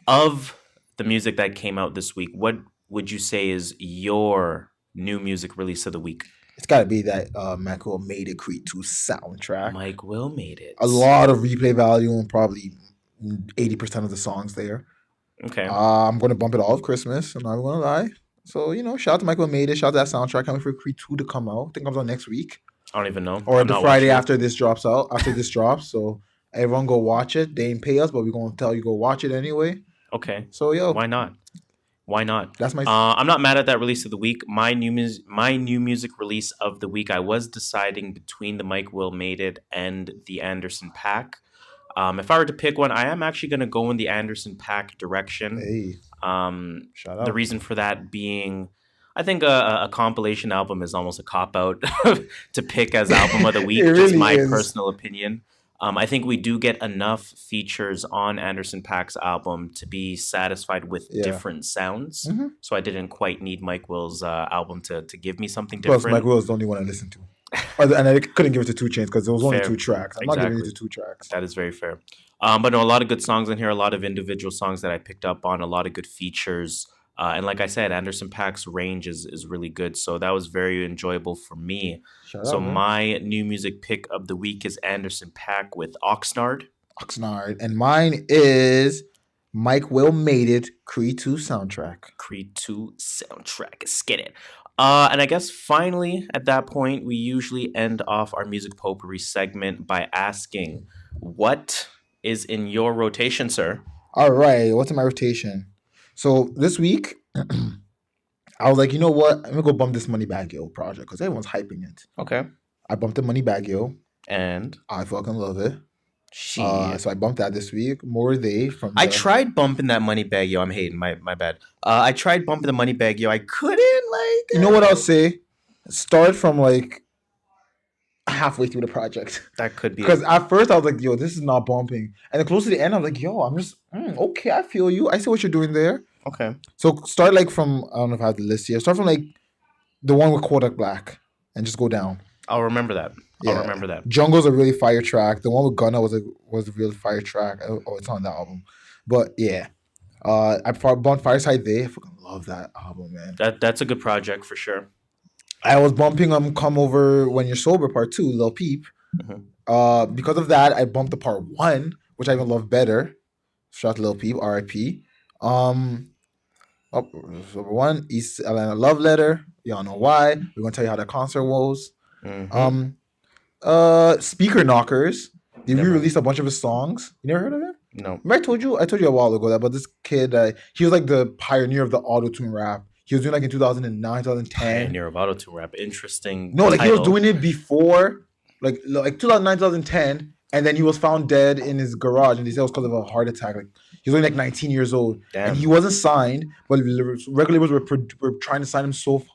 of the music that came out this week, what would you say is your new music release of the week? It's got to be that Mike Will Made It Creed 2 soundtrack. Mike Will Made It. A lot of replay value and probably 80% of the songs there. Okay. I'm going to bump it all of Christmas. I'm not going to lie. So, shout out to Mike Will Made It. Shout out to that soundtrack. Coming for Creed 2 to come out. I think it comes out next week. I don't even know. Or the Friday after this drops out. After this drops. So, everyone go watch it. They ain't pay us, but we're going to tell you go watch it anyway. Okay. So, why not? Why not? That's my. I'm not mad at that release of the week. My new music release of the week. I was deciding between the Mike Will Made It and the Anderson .Paak. If I were to pick one, I am actually going to go in the Anderson .Paak direction. Hey. Shout out. The reason for that being, I think a compilation album is almost a cop out to pick as album of the week. Just my personal opinion. I think we do get enough features on Anderson .Paak's album to be satisfied with different sounds. Mm-hmm. So I didn't quite need Mike Will's album to give me something different. Plus, Mike Will's the only one I listened to. And I couldn't give it to 2 Chainz because there was only 2 tracks. I'm not giving it to 2 tracks. That is very fair. But no, a lot of good songs in here, a lot of individual songs that I picked up on, a lot of good features. And like I said, Anderson .Paak's range is really good. So that was very enjoyable for me. My new music pick of the week is Anderson .Paak with Oxnard. And mine is Mike Will Made It Creed 2 soundtrack. Creed 2 soundtrack. Let's get it. And I guess finally, at that point, we usually end off our music potpourri segment by asking, what is in your rotation, sir? All right. What's in my rotation? So this week, I was like, you know what? I'm going to go bump this Moneybagg Yo project because everyone's hyping it. Okay. I bumped the Moneybagg Yo. And? I fucking love it. So I bumped that this week. More they from. I tried bumping that Moneybagg Yo. I'm hating. My bad. I tried bumping the Moneybagg Yo. I couldn't You know what I'll say? Start from halfway through the project. That could be. Because at first I was like, yo, this is not bumping. And then close to the end, I'm like, yo, I'm just okay. I feel you. I see what you're doing there. Okay. So start from I don't know if I have the list here. Start from the one with Kodak Black and just go down. I'll remember that. I'll remember that. Jungle's a really fire track. The one with Gunna was a really fire track. Oh, it's on that album. But yeah. I bumped Fireside Day. I fucking love that album, man. That's a good project for sure. I was bumping Come Over When You're Sober Part 2, Lil Peep. Mm-hmm. Because of that, I bumped the Part 1, which I even love better. Shout out to Lil Peep, R.I.P. Number 1, East Atlanta Love Letter. Y'all know why. We're gonna tell you how the concert was. Mm-hmm. Speaker Knockers. They re-released a bunch of his songs. You never heard of it? No. Remember I told you a while ago that about this kid. He was the pioneer of the auto-tune rap. He was doing in 2009, 2010. Pioneer of auto-tune rap. Interesting. No, he was doing it before, 2009, 2010, and then he was found dead in his garage, and they said it was because of a heart attack. He was only 19 years old. Damn. And he wasn't signed, but record labels were trying to sign him so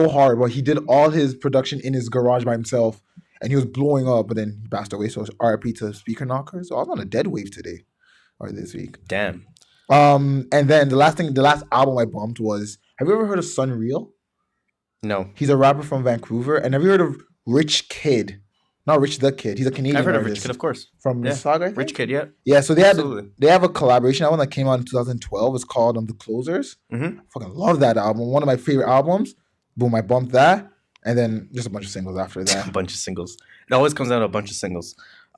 hard. But he did all his production in his garage by himself, and he was blowing up. But then he passed away. So RIP to Speaker Knockers. So I was on a dead wave today, or this week. Damn. And then the last album I bumped was. Have you ever heard of Sunreal? No. He's a rapper from Vancouver. And have you heard of Rich Kid? Not Rich the Kid. He's a Canadian I've heard artist. of Rich Kid, of course. From Mississauga, I think. Rich Kid, yeah. Yeah, so they have a collaboration album that came out in 2012. It's called The Closers. Mm-hmm. I fucking love that album. One of my favorite albums. Boom, I bumped that. And then just a bunch of singles after that. A bunch of singles. It always comes down to a bunch of singles.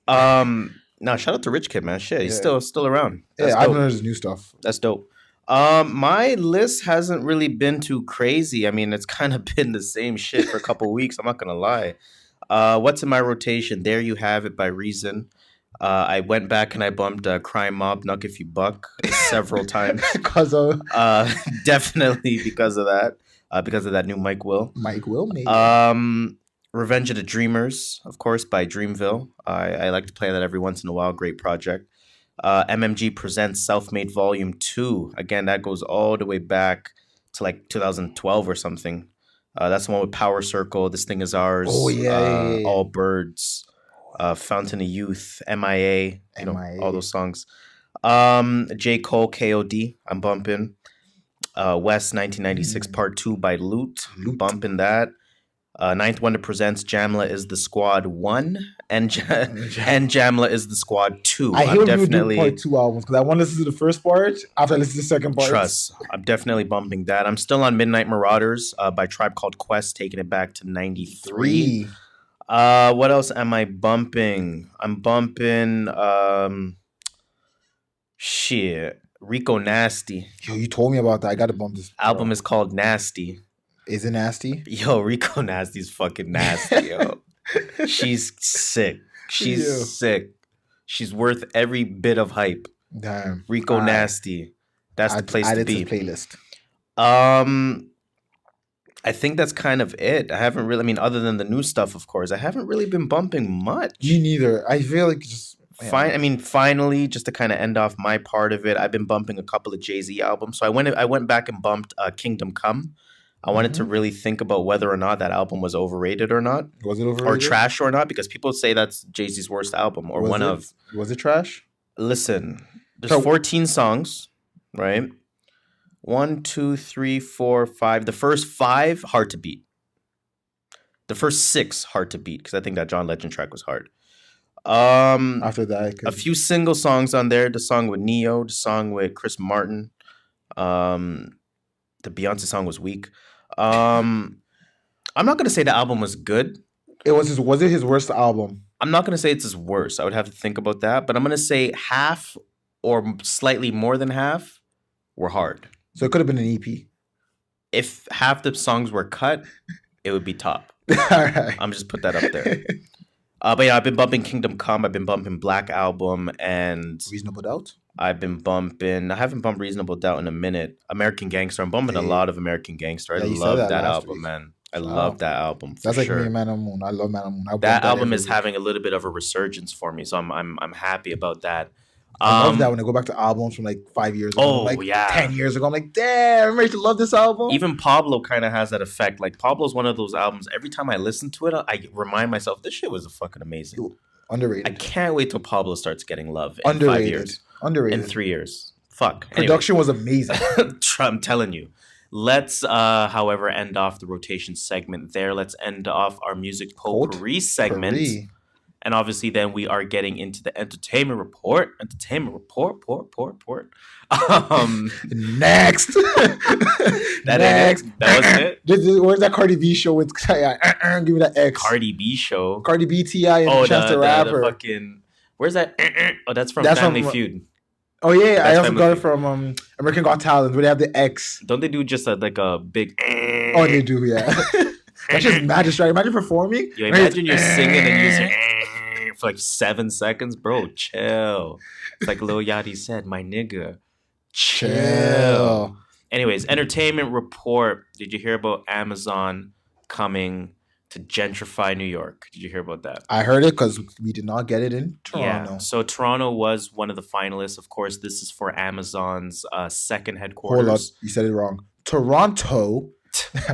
No, shout out to Rich Kid, man. Shit, he's still around. That's I've heard his new stuff. That's dope. My list hasn't really been too crazy. I mean, it's kind of been the same shit for a couple weeks. I'm not gonna lie. What's in my rotation? There You Have It by Reason. I went back and I bumped Crime Mob, Nuck If You Buck several times. Because of definitely because of that. Because of that new Mike Will. Mike Will, maybe. Revenge of the Dreamers, of course, by Dreamville. I like to play that every once in a while. Great project. MMG presents Self-Made Volume 2. Again, that goes all the way back to like 2012 or something. That's the one with Power Circle, This Thing Is Ours, All Birds, Fountain of Youth, MIA, all those songs. J. Cole, KOD, I'm bumping. West 1996 Part 2 by Loot. Bumping that. Ninth Wonder presents Jamla Is the Squad 1 and Jamla Is the Squad 2. I hate when you do Part 2 albums because I want to listen to the first part after I listen to the second part. Trust. I'm definitely bumping that. I'm still on Midnight Marauders by Tribe Called Quest, taking it back to 93. What else am I bumping? I'm bumping Rico Nasty. Yo, you told me about that. I got to bump this. Album is called Nasty. Is it nasty? Yo, Rico Nasty's fucking nasty, yo. She's sick. She's sick. She's worth every bit of hype. Damn. Rico Nasty. That's the place to be. To the playlist. I think that's kind of it. I haven't really, other than the new stuff, of course, I haven't really been bumping much. Me neither. I feel like just... Finally, just to kind of end off my part of it, I've been bumping a couple of Jay-Z albums. So I went back and bumped Kingdom Come. I wanted to really think about whether or not that album was overrated or not. Was it overrated? Or trash or not, because people say that's Jay-Z's worst album or Was it trash? Listen, there's 14 songs, right? 1, 2, 3, 4, 5. The first 5, hard to beat. The first 6, hard to beat, because I think that John Legend track was hard. After that, a few single songs on there. The song with Neo, the song with Chris Martin. The Beyonce song was weak. I'm not gonna say the album was good. Was it his worst album? I'm not gonna say it's his worst. I would have to think about that. But I'm gonna say half or slightly more than half were hard. So it could have been an EP. If half the songs were cut, it would be top. All right. I'm just put that up there. But yeah, I've been bumping Kingdom Come. I've been bumping Black Album and Reasonable Doubt. I haven't bumped Reasonable Doubt in a minute. American Gangster. I'm bumping a lot of American Gangster. I love that album, man. I love that album. That's like me and Man on Moon. I love Man on Moon. That album is having a little bit of a resurgence for me, so I'm happy about that. I love that when I go back to albums from like 5 years ago. 10 years ago. I'm like, damn, I used to love this album. Even Pablo kind of has that effect. Like Pablo's one of those albums. Every time I listen to it, I remind myself this shit was fucking amazing. Underrated. I can't wait till Pablo starts getting love in Underrated. 5 years. Underrated. In 3 years. Fuck. Production was amazing. I'm telling you. Let's, however, end off the rotation segment there. Let's end off our music potpourri segment. And obviously, then we are getting into the entertainment report. Next. Next. That was it. Where's that Cardi B show with? Give me that X. Cardi B show. Cardi B, T.I. and Chance the Rapper. The fucking. Where's that? Oh, that's from Family Feud. Oh yeah, I also got it from American Got Talent, where they have the X. Don't they do just like a big? Oh, they do, yeah. That's just mad distracting. Imagine performing. You imagine you're singing and you're saying for like 7 seconds, bro. Chill. It's like Lil Yachty said, my nigga. Chill. Anyways, entertainment report. Did you hear about Amazon coming to gentrify New York? Did you hear about that? I heard it because we did not get it in Toronto. Yeah. So Toronto was one of the finalists. Of course, this is for Amazon's second headquarters. Hold up. You said it wrong. Toronto.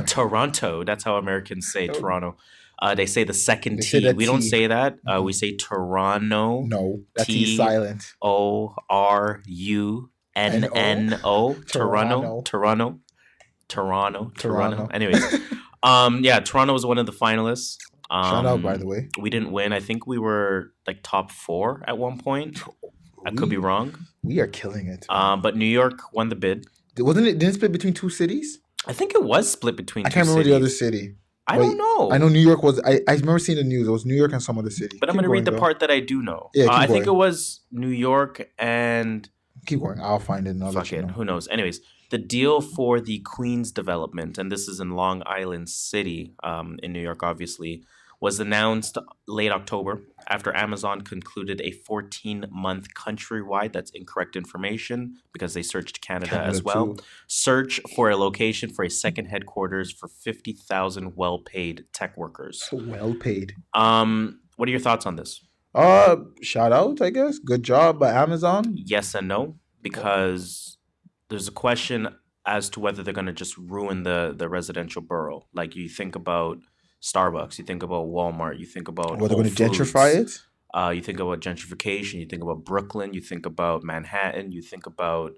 Toronto. That's how Americans say Toronto. They say the second T. We don't say that. We say Toronto. No, that T is silent. Toronto. Toronto. Anyways, yeah, Toronto was one of the finalists. Shout out, by the way. We didn't win. I think we were like top 4 at one point. I could be wrong. We are killing it. But New York won the bid. Didn't it split between 2 cities? I think it was split between 2 cities. I can't remember the other city. I don't know. I know New York was. I remember seeing the news. It was New York and some other city. But I'm going to read the part that I do know. Yeah, I think it was New York and... Keep going. I'll find it. And Fuck it. Who knows? Anyways, the deal for the Queens development, and this is in Long Island City in New York, obviously, was announced late October after Amazon concluded a 14-month countrywide, that's incorrect information because they searched Canada as well, search for a location for a second headquarters for 50,000 well-paid tech workers. Well paid. What are your thoughts on this? Shout out, I guess. Good job by Amazon. Yes and no, because there's a question as to whether they're going to just ruin the residential borough. Like you think about Starbucks, you think about Walmart, you think about they're going to gentrify it. You think about gentrification, you think about Brooklyn, you think about Manhattan, you think about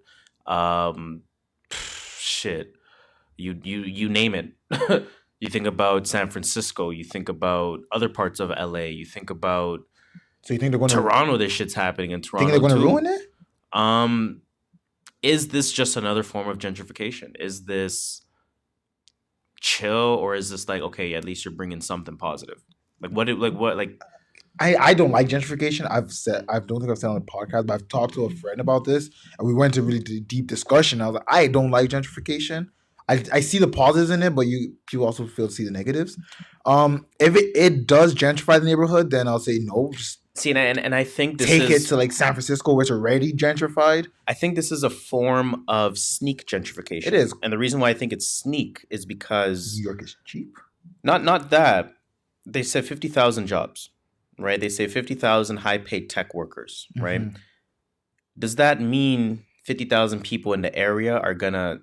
shit. You name it. You think about San Francisco, you think about other parts of LA, you think about so you think they're going Toronto, this shit's happening in Toronto. Think they're going to ruin it? Is this just another form of gentrification? Is this chill, or is this like, okay, at least you're bringing something positive? I don't like gentrification. I don't think I've said on the podcast, but I've talked to a friend about this, and we went into really deep discussion. I was like, I don't like gentrification. I see the positives in it, but people also see the negatives. If it does gentrify the neighborhood, then I'll say no. Just see, and I think this take it to like San Francisco, where it's already gentrified. I think this is a form of sneak gentrification. It is, and the reason why I think it's sneak is because New York is cheap. Not that they said 50,000 jobs, right? They say 50,000 high-paid tech workers, right? Mm-hmm. Does that mean 50,000 people in the area are gonna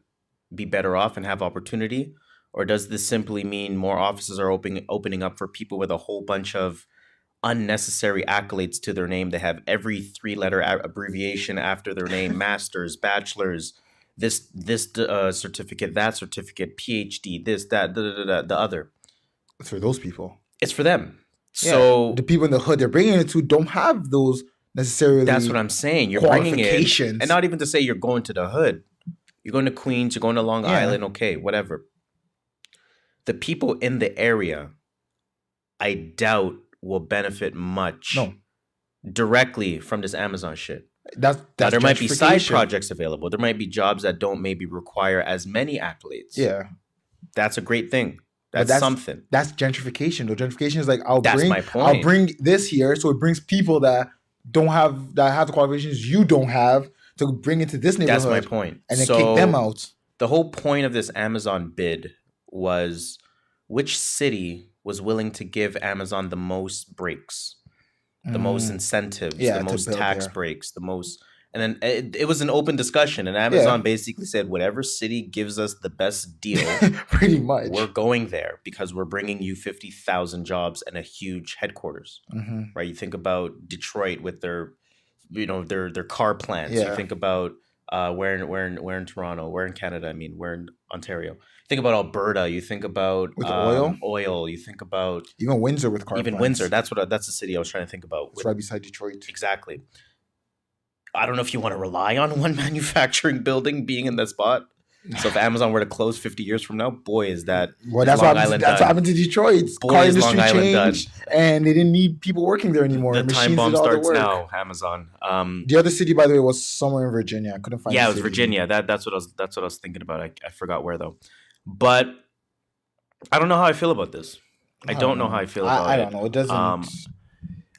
be better off and have opportunity, or does this simply mean more offices are opening up for people with a whole bunch of unnecessary accolades to their name? They have every 3-letter abbreviation after their name: masters, bachelors, this certificate, that certificate, PhD, this, that, the other. It's for those people. It's for them. Yeah, so the people in the hood they're bringing it to don't have those necessarily. That's what I'm saying. You're bringing it, and not even to say you're going to the hood. You're going to Queens, you're going to Long Island, okay, whatever. The people in the area, I doubt, will benefit much directly from this Amazon shit. Now, there might be side projects available. There might be jobs that don't maybe require as many accolades. Yeah. That's a great thing. That's something. That's gentrification, though. Gentrification is like, my point. I'll bring this here, so it brings people that have the qualifications you don't have to bring it to this neighborhood. That's my point. And then kick them out. The whole point of this Amazon bid was which city was willing to give Amazon the most breaks, the most incentives, the most tax breaks, the most. And then it was an open discussion, and Amazon basically said, whatever city gives us the best deal, pretty much, we're going there because we're bringing you 50,000 jobs and a huge headquarters, right? You think about Detroit with their car plants. You think about where in Toronto, where in Canada, where in Ontario. Think about Alberta. You think about with oil. You think about even Windsor with car plants. Even Windsor. That's the city I was trying to think about. It's right beside Detroit. Exactly. I don't know if you want to rely on one manufacturing building being in that spot. So if Amazon were to close 50 years from now, boy, is that that's what happened to Detroit. Car industry changed, and they didn't need people working there anymore. The time bomb starts now. Amazon. The other city, by the way, was somewhere in Virginia. I couldn't find. Yeah, it was Virginia. That's what I was thinking about. I forgot where though. But I don't know how I feel about this. I don't know how I feel about it. I don't know. It doesn't.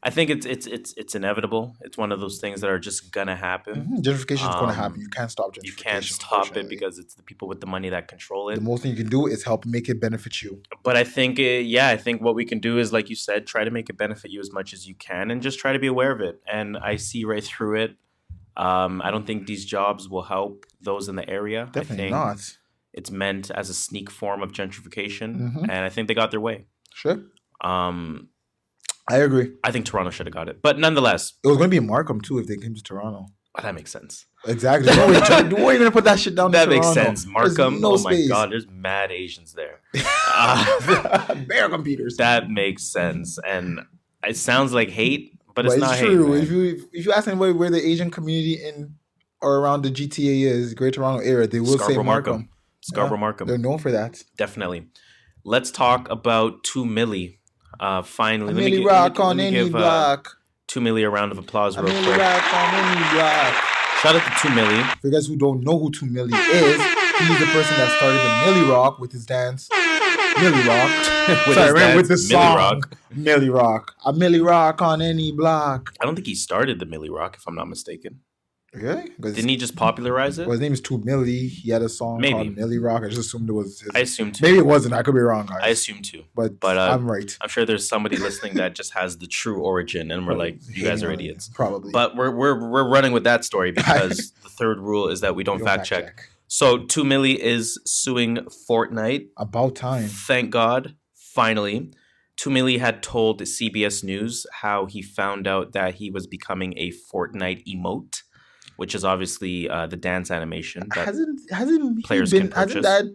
I think it's inevitable. It's one of those things that are just gonna happen. Gentrification is gonna happen. You can't stop gentrification. You can't stop it because it's the people with the money that control it. The most thing you can do is help make it benefit you. But I think, I think what we can do is, like you said, try to make it benefit you as much as you can, and just try to be aware of it. And I see right through it. I don't think these jobs will help those in the area. Definitely not. It's meant as a sneak form of gentrification, and I think they got their way. Sure. I agree. I think Toronto should have got it. But nonetheless. It was going to be in Markham, too, if they came to Toronto. Oh, that makes sense. Exactly. We're gonna put that shit down. That makes sense. Markham. No my God, there's mad Asians there. Bear computers. That makes sense, and it sounds like hate, but it's not true. hate. If you ask anybody where the Asian community in or around the GTA is, Greater Toronto area, they will say Markham. Scarborough Markham. They're known for that. Definitely. Let's talk about 2 Milli. Finally, let me give 2 Milli a round of applause real quick. Rock on any block. Shout out to 2 Milli. For you guys who don't know who 2 Milli is, he's the person that started the Milli Rock with his dance. Milli Rock. With the song. Milli Rock. A Milli Rock on any block. I don't think he started the Milli Rock, if I'm not mistaken. Really? Didn't he just popularize it? Well, his name is 2 Milli. He had a song called Milli Rock. I just assumed it was his. I assumed too. Maybe it wasn't. I could be wrong, guys. I assumed too. But I'm right. I'm sure there's somebody listening that just has the true origin, and we're like, you guys are idiots. Probably. But we're running with that story because the third rule is that we don't fact check. So 2 Milli is suing Fortnite. About time. Thank God. Finally. 2 Milli had told CBS News how he found out that he was becoming a Fortnite emote, which is obviously the dance animation that hasn't players can purchase. Hasn't that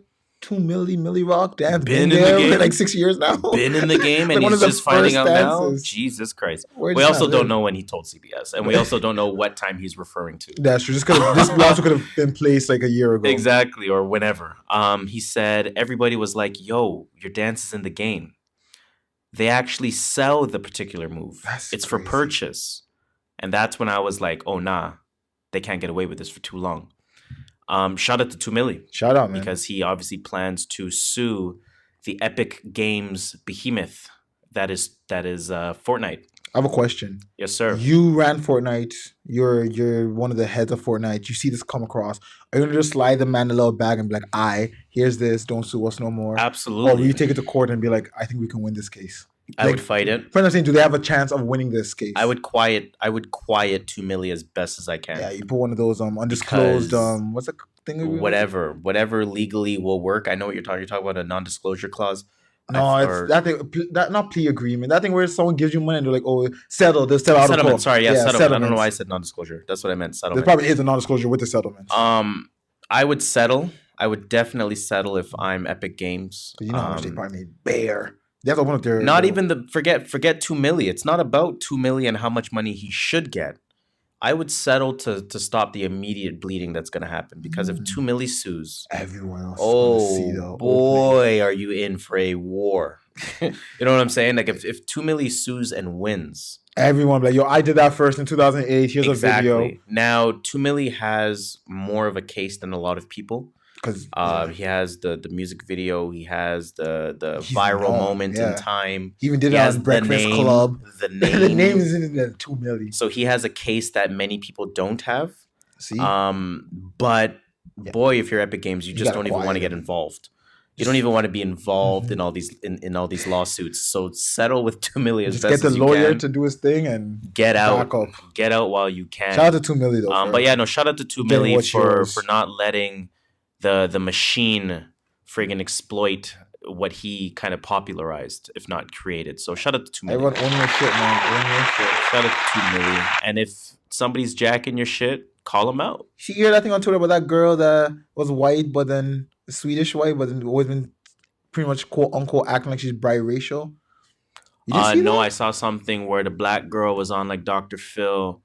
2 Milli Rock dance been in the game for like 6 years now? Been in the game, and he's just finding out now. Jesus Christ! We also don't know when he told CBS, and we also don't know what time he's referring to. That's true. Just because this also could have been placed like a year ago, exactly, or whenever. He said everybody was like, "Yo, your dance is in the game." They actually sell the particular move. It's for purchase, and that's when I was like, "Oh nah." They can't get away with this for too long. Shout out to 2 Milli. Shout out, man. Because he obviously plans to sue the Epic Games behemoth that is Fortnite. I have a question. Yes, sir. You ran Fortnite. You're one of the heads of Fortnite. You see this come across. Are you going to just slide the man a little bag and be like, here's this. Don't sue us no more? Absolutely. Or will you take it to court and be like, I think we can win this case? I would fight it. Friends are saying, do they have a chance of winning this case? I would quiet 2 Milli as best as I can. Yeah, you put one of those undisclosed what's the thing? Whatever legally will work. I know what you're talking. You're talking about a non-disclosure clause. No, it's that thing. That not plea agreement. That thing where someone gives you money and they're like, "Oh, settle. They'll settle out of court." Sorry, settlement. I don't know why I said non-disclosure. That's what I meant. Settlement. There probably is a non-disclosure with the settlement. I would settle. I would definitely settle if I'm Epic Games. You know how much they probably made bare. They have to open up their. Not even the forget 2 Milli. It's not about 2 Milli and how much money he should get. I would settle to stop the immediate bleeding that's going to happen because if 2 Milli sues, everyone else. See the boy, are you in for a war? You know what I'm saying? Like if 2 Milli sues and wins, everyone like, yo, I did that first in 2008. Here's a video. Now 2 Milli has more of a case than a lot of people. Because he has the music video, he has the viral moment in time. He even did it on Breakfast Club. The name, the name is in the 2 Milli. So he has a case that many people don't have. See, but boy, if you're Epic Games, you just don't even want to get involved. You don't even want to be involved in all these lawsuits. So settle with 2 Milli as best as you can. Get the lawyer to do his thing and get out. Get out while you can. Shout out to 2 Milli though. But yeah, no, shout out to 2 Milli for not letting the machine friggin' exploit what he kind of popularized, if not created. So shout out to 2 Milli. Everyone own your shit, man. Own your shit. Shout out to 2 Milli. And if somebody's jacking your shit, call him out. You hear that thing on Twitter about that girl that was white, but then Swedish white, but then always been pretty much quote unquote acting like she's biracial? No, I saw something where the black girl was on like Dr. Phil.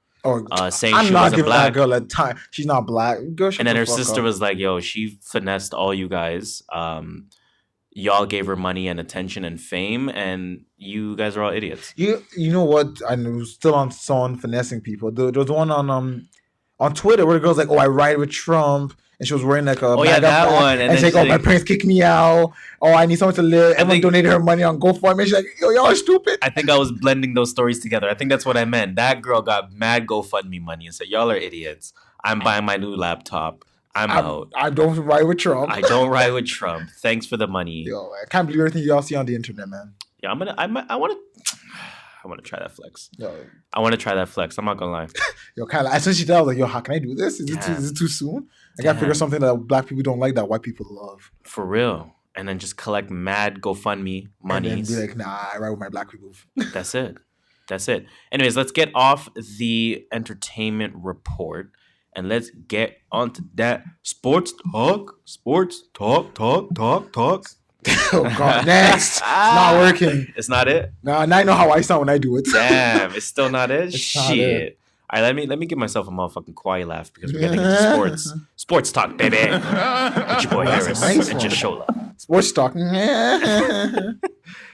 Saying I'm she not was giving black that girl a time. She's not black. Girl, and then her sister was like, "Yo, she finessed all you guys. Y'all gave her money and attention and fame, and you guys are all idiots." You know what? I was still on someone finessing people. There was one on Twitter where the girl's like, "Oh, I ride with Trump." And she was wearing like a that one. And she's like, "Oh, my parents kicked me out. Oh, I need someone to live." Everyone donated her money on GoFundMe. She's like, "Yo, y'all are stupid." I think I was blending those stories together. I think that's what I meant. That girl got mad GoFundMe money and said, "Y'all are idiots. I'm buying my new laptop. I'm out. I don't ride with Trump. I don't ride with Trump. Thanks for the money." Yo, I can't believe everything y'all see on the internet, man. Yeah, I want to try that flex. Yo. I want to try that flex. I'm not gonna lie. Yo, kind of. As soon as she did, I was like, "Yo, how can I do this? Is it too soon? I gotta figure something that black people don't like that white people love." For real. And then just collect mad GoFundMe money. And then be like, "Nah, I ride with my black people." That's it. Anyways, let's get off the entertainment report and let's get onto that sports talk. Sports talk. Oh God, next. It's not working. It's not it? No, and I know how I sound when I do it. Damn, it's still not it? It's Shit. not it. All right, let me give myself a motherfucking quiet laugh because we're getting into sports. Sports talk, baby. With your boy Harris nice and JustShola. Sports talk.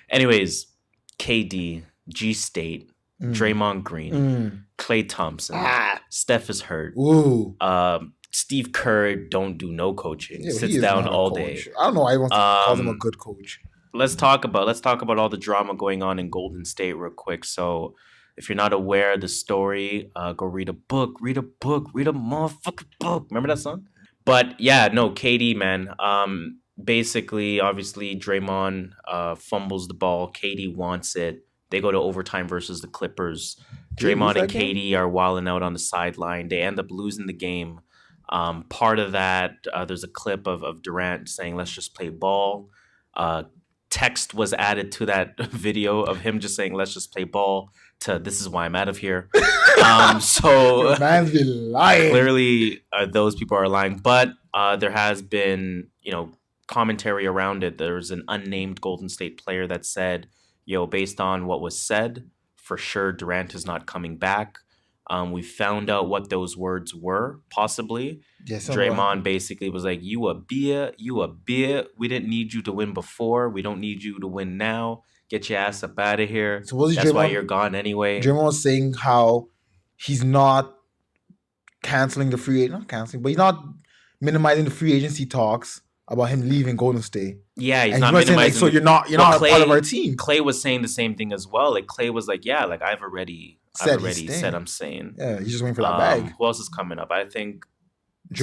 Anyways, KD, G State, Draymond Green, Klay Thompson, Steph is hurt. Ooh. Steve Kerr don't do no coaching. Yeah, Sits down all day. I don't know why everyone calls him a good coach. Let's talk about all the drama going on in Golden State real quick. So if you're not aware of the story, go read a book. Read a motherfucking book. Remember that song? But yeah, no, KD, man. Basically, obviously, Draymond fumbles the ball. KD wants it. They go to overtime versus the Clippers. Draymond and KD are wilding out on the sideline. They end up losing the game. Part of that, there's a clip of Durant saying, "Let's just play ball." Text was added to that video of him just saying, "Let's just play ball," to "This is why I'm out of here." So man's been lying. Clearly, those people are lying. But there has been, commentary around it. There's an unnamed Golden State player that said, based on what was said, for sure Durant is not coming back. We found out what those words were, possibly. Yes, Draymond basically was like, you a beer. We didn't need you to win before. We don't need you to win now. Get your ass up out of here. So that's why you're gone anyway. Draymond was saying how he's not canceling the free agent. Not canceling, but he's not minimizing the free agency talks about him leaving Golden State. Yeah, he's not minimizing. Saying, so you're not Klay, a part of our team. Klay was saying the same thing as well. Like Klay was like, yeah, like I've already said I'm saying. Yeah, he's just waiting for that bag. Who else is coming up? I think not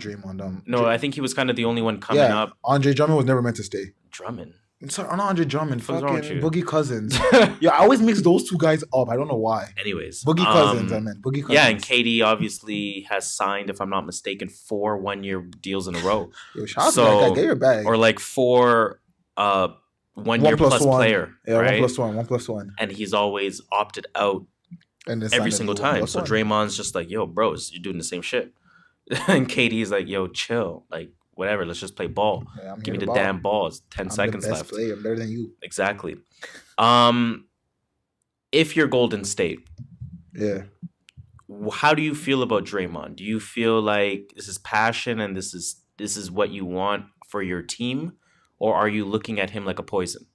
Draymond. No, I think he was kind of the only one coming up. Andre Drummond was never meant to stay. Drummond. Sorry, not Andre Drummond. Fucking Boogie Cousins. Yeah, I always mix those two guys up. I don't know why. Anyways, Boogie Cousins. Boogie Cousins. Yeah, and KD obviously has signed, if I'm not mistaken, 4 1-year deals in a row. Yo, shout out to that guy. Get your bag. Or like 4 1 year plus player. Yeah, right? 1+1. And he's always opted out every single time. So Draymond's just like, yo, bros, you're doing the same shit. And KD's like, yo, chill. Like, whatever, let's just play ball. Yeah, give me the damn ball. It's 10 seconds left. Player. I'm better than you. Exactly. If you're Golden State, how do you feel about Draymond? Do you feel like this is passion and this is what you want for your team, or are you looking at him like a poison?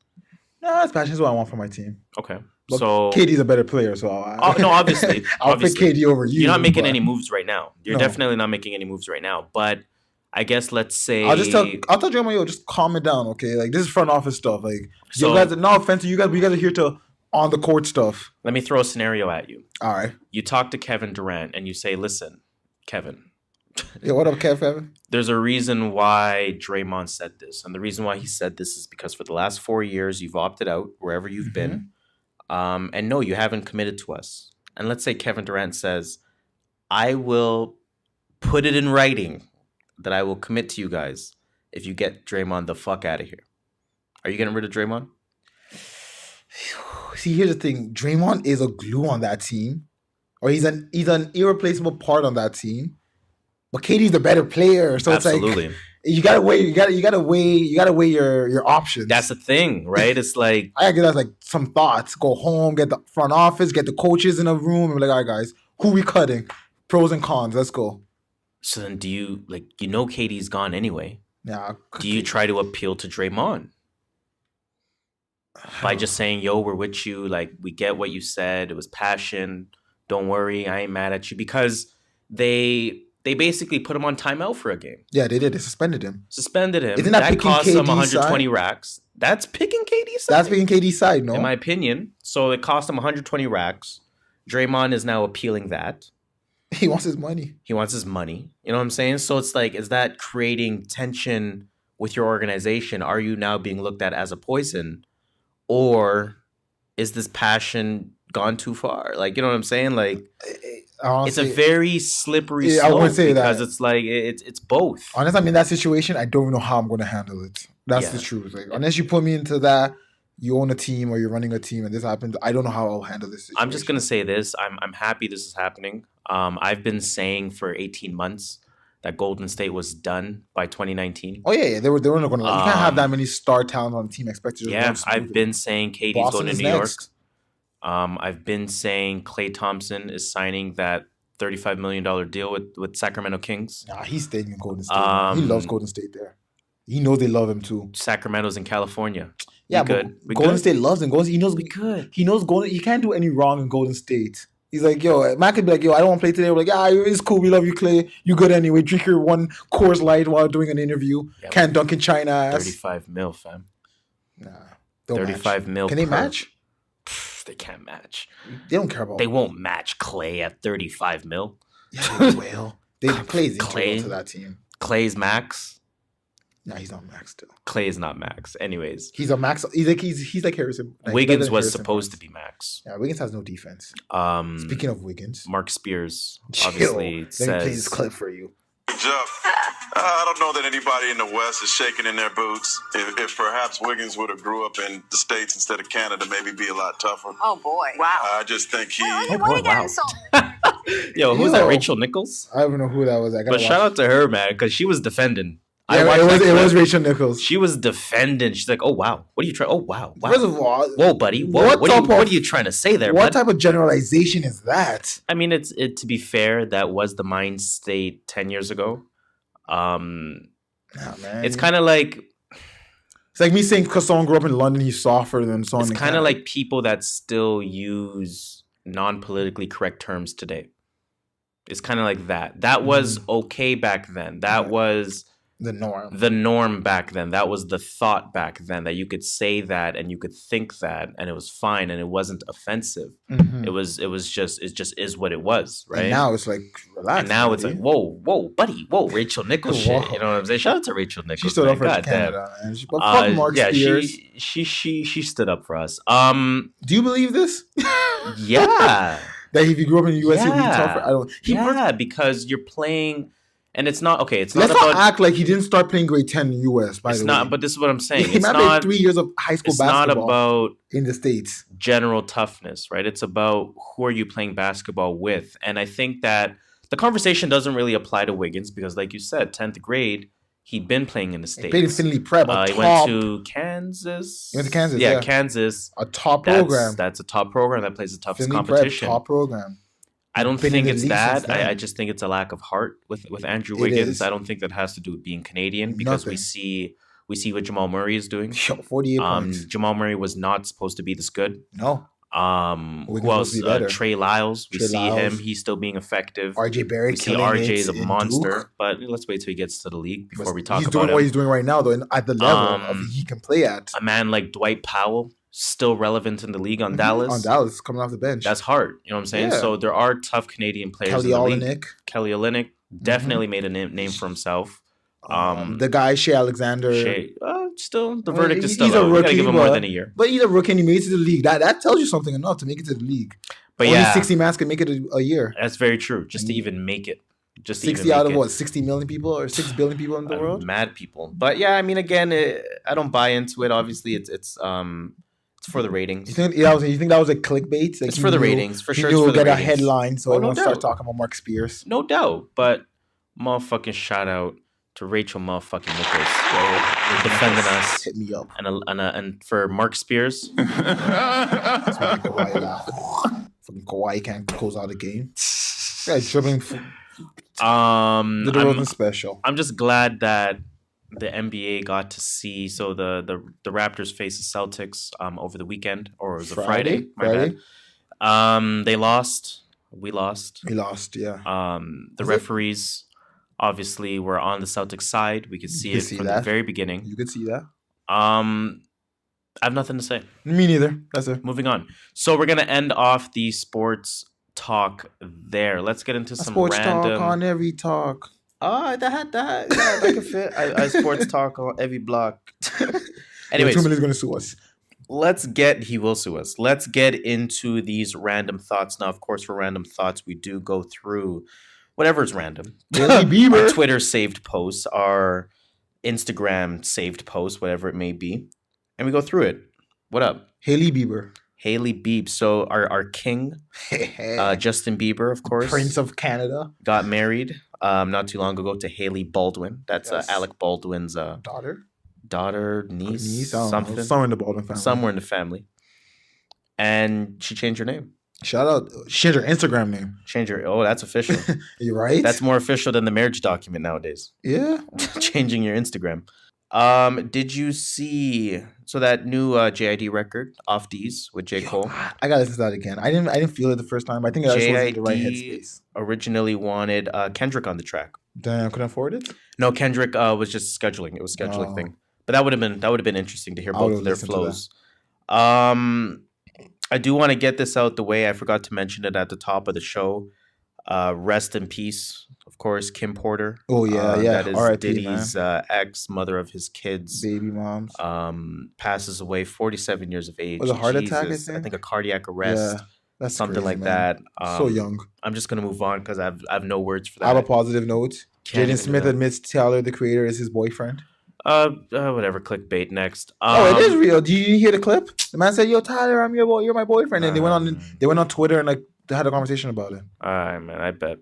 No, it's passion is what I want for my team. Okay. But so KD's a better player, so no, obviously, I'll pick KD over you. You're not making any moves right now. You're definitely not making any moves right now, but I guess let's say I'll tell Draymond, yo, just calm it down, okay? Like, this is front office stuff. Like, you guys, no offense to you guys, but you guys are here to on the court stuff. Let me throw a scenario at you. All right. You talk to Kevin Durant and you say, "Listen, Kevin." Yeah, what up, Kevin? There's a reason why Draymond said this, and the reason why he said this is because for the last 4 years you've opted out wherever you've been, and no, you haven't committed to us. And let's say Kevin Durant says, "I will put it in writing that I will commit to you guys if you get Draymond the fuck out of here." Are you getting rid of Draymond? See, here's the thing. Draymond is a glue on that team. Or he's an irreplaceable part on that team. But KD's the better player. So Absolutely. It's like you gotta weigh your options. That's the thing, right? It's like I gotta give that like some thoughts. Go home, get the front office, get the coaches in a room, and be like, all right, guys, who we cutting? Pros and cons. Let's go. So then do you, KD's gone anyway. Yeah. Do you try to appeal to Draymond? By just saying, yo, we're with you. Like, we get what you said. It was passion. Don't worry. I ain't mad at you. Because they basically put him on timeout for a game. Yeah, they did. They suspended him. Isn't that cost him 120 racks. That's picking KD's side. That's picking KD's side, no? In my opinion. So it cost him 120 racks. Draymond is now appealing that. He wants his money. You know what I'm saying? So it's like, is that creating tension with your organization? Are you now being looked at as a poison? Or is this passion gone too far? Like, you know what I'm saying? Like, honestly, it's a very slippery slope. I wouldn't say because it's like, it's both. Honestly, I'm in that situation. I don't even know how I'm going to handle it. That's the truth. Like, unless you put me into that you own a team or you're running a team and this happens, I don't know how I'll handle this situation. I'm just gonna say this. I'm happy this is happening. I've been saying for 18 months that Golden State was done by 2019. Oh yeah, they were not going to. You can't have that many star talent on a team expected. I've been saying KD's Boston going to New York. I've been saying Klay Thompson is signing that $35 million deal with Sacramento Kings. Nah, he's staying in Golden State. He loves Golden State there. He knows they love him too. Sacramento's in California. Yeah, but Golden State loves him. He knows we could. He knows Golden. He can't do any wrong in Golden State. He's like, yo, man could be like, yo, I don't want to play today. We're like, yeah, it's cool. We love you, Klay. You good anyway. Drink your one Coors Light while doing an interview. Yeah, can't dunk in China ass. 35 mil, fam. Nah. 35 mil. Can they match? They can't match. They don't care about. They won't match Klay at 35 mil. Yeah, they will. Klay's integral to that team. Klay's max. No, he's not max still. Klay is not max. Anyways, he's a max. He's like Harrison. Like Wiggins was supposed to be max. Yeah, Wiggins has no defense. Speaking of Wiggins, Mark Spears obviously says. Let me play this clip for you. Jeff, I don't know that anybody in the West is shaking in their boots. If perhaps Wiggins would have grew up in the States instead of Canada, maybe be a lot tougher. Oh boy! Wow. I just think he. Oh boy! Wow. Yo, who's that? Rachel Nichols? I don't know who that was. But shout out to her, man, because she was defending. Yeah, it was Rachel Nichols. She was defending. She's like, "Oh wow, what are you trying? Oh wow, wow. First of all, whoa, buddy, whoa, what are you trying to say there? What type of generalization is that? I mean, to be fair, that was the mind state 10 years ago. Man. It's kind of like it's like me saying because someone grew up in London, he's softer than someone. It's kind of like people that still use non-politically correct terms today. It's kind of like that. That was okay back then. That was the norm. The norm back then. That was the thought back then, that you could say that and you could think that and it was fine and it wasn't offensive. Mm-hmm. It just is what it was, right? And now it's like relax. And now it's like whoa, buddy, Rachel Nichols shit. You know what I'm saying? Shout out to Rachel Nichols. She stood up for Canada. And fuck Mark Spears. She stood up for us. Do you believe this? Yeah. That if you grew up in the US, he'd be tougher. Because you're playing. And it's not okay. Let's not act like he didn't start playing grade 10 in the US. It's not. But this is what I'm saying. He might have 3 years of high school basketball. It's not about in the States general toughness, right? It's about who are you playing basketball with. And I think that the conversation doesn't really apply to Wiggins because, like you said, 10th grade, he'd been playing in the States. He played in Finley Prep. He went to Kansas. He went to Kansas. Yeah, Kansas. A top program. That's a top program that plays the toughest Finley competition. Prep, top program. I don't think it's that. I just think it's a lack of heart with Andrew Wiggins. I don't think that has to do with being Canadian because we see what Jamal Murray is doing. 48 points. Jamal Murray was not supposed to be this good. No. Who else? Trey Lyles. We see him. He's still being effective. RJ Barrett. We see RJ is a monster. Duke. But let's wait till he gets to the league before we talk about him. He's doing what he's doing right now, though, at the level he can play at. A man like Dwight Powell. Still relevant in the league on Dallas. On Dallas, coming off the bench. That's hard. You know what I'm saying? Yeah. So there are tough Canadian players in the league. Kelly Olynyk definitely made a name for himself. The guy, Shea Alexander. Still, the verdict is still he's a rookie. You gotta give him more than a year. But he's a rookie and he made it to the league. That tells you something enough to make it to the league. But only 60 mans can make it a year. That's very true. Just to even make it. Just 60 out of 60 million people or 6 billion people in the world? Mad people. But yeah, I mean, again, I don't buy into it. Obviously, it's for the ratings. You think that was a clickbait? It's for the ratings, for sure. You'll get a headline, so everyone start talking about Mark Spears. No doubt, but motherfucking shout out to Rachel motherfucking Nichols for defending us. Hit me up. And for Mark Spears. Fucking Kawhi can't close out a game. Yeah, dribbling. The DeRozan special. I'm just glad that the NBA got to see. So the Raptors face the Celtics over the weekend, or it was a Friday. My bad. They lost. We lost. Yeah. The referees obviously were on the Celtics side. We could see it from the very beginning. You could see that. I have nothing to say. Me neither. That's it. Moving on. So we're gonna end off the sports talk there. Let's get into some sports random talk on every talk. Oh, that can fit. I sports talk on every block. Anyways, 2 minutes going to sue us. He will sue us. Let's get into these random thoughts. Now, of course, for random thoughts, we do go through whatever's random. Our Twitter saved posts, our Instagram saved posts, whatever it may be. And we go through it. What up? Hailey Bieber. Hailey Bieber. So our king, Justin Bieber, of course, Prince of Canada, got married not too long ago to Hailey Baldwin. That's Alec Baldwin's daughter, niece, something. Somewhere in the Baldwin family. Somewhere in the family. And she changed her name. Shout out. She changed her Instagram name. Oh, that's official. You're right. That's more official than the marriage document nowadays. Yeah. Changing your Instagram. Did you see that new JID record, Off D's with J. Cole? I gotta listen to that again. I didn't feel it the first time. I think I was in the right headspace. Originally wanted Kendrick on the track. Damn, couldn't afford it? No, Kendrick was just scheduling. It was a scheduling thing. But that would have been interesting to hear both of their flows. I do want to get this out the way. I forgot to mention it at the top of the show. Rest in peace, of course, Kim Porter. Oh yeah, that is Diddy's ex, mother of his kids, baby moms. Passes away, 47 years of age. Was a heart attack? I think a cardiac arrest. Yeah, that's something crazy, like man. that. So young. I'm just gonna move on because I have no words for that. I have a positive note. Jaden Smith admits Tyler, the creator, is his boyfriend. Whatever. Clickbait next. It is real. Did you hear the clip? The man said, "Yo, Tyler, you're my boyfriend," and they went on Twitter and they had a conversation about it. Man, I bet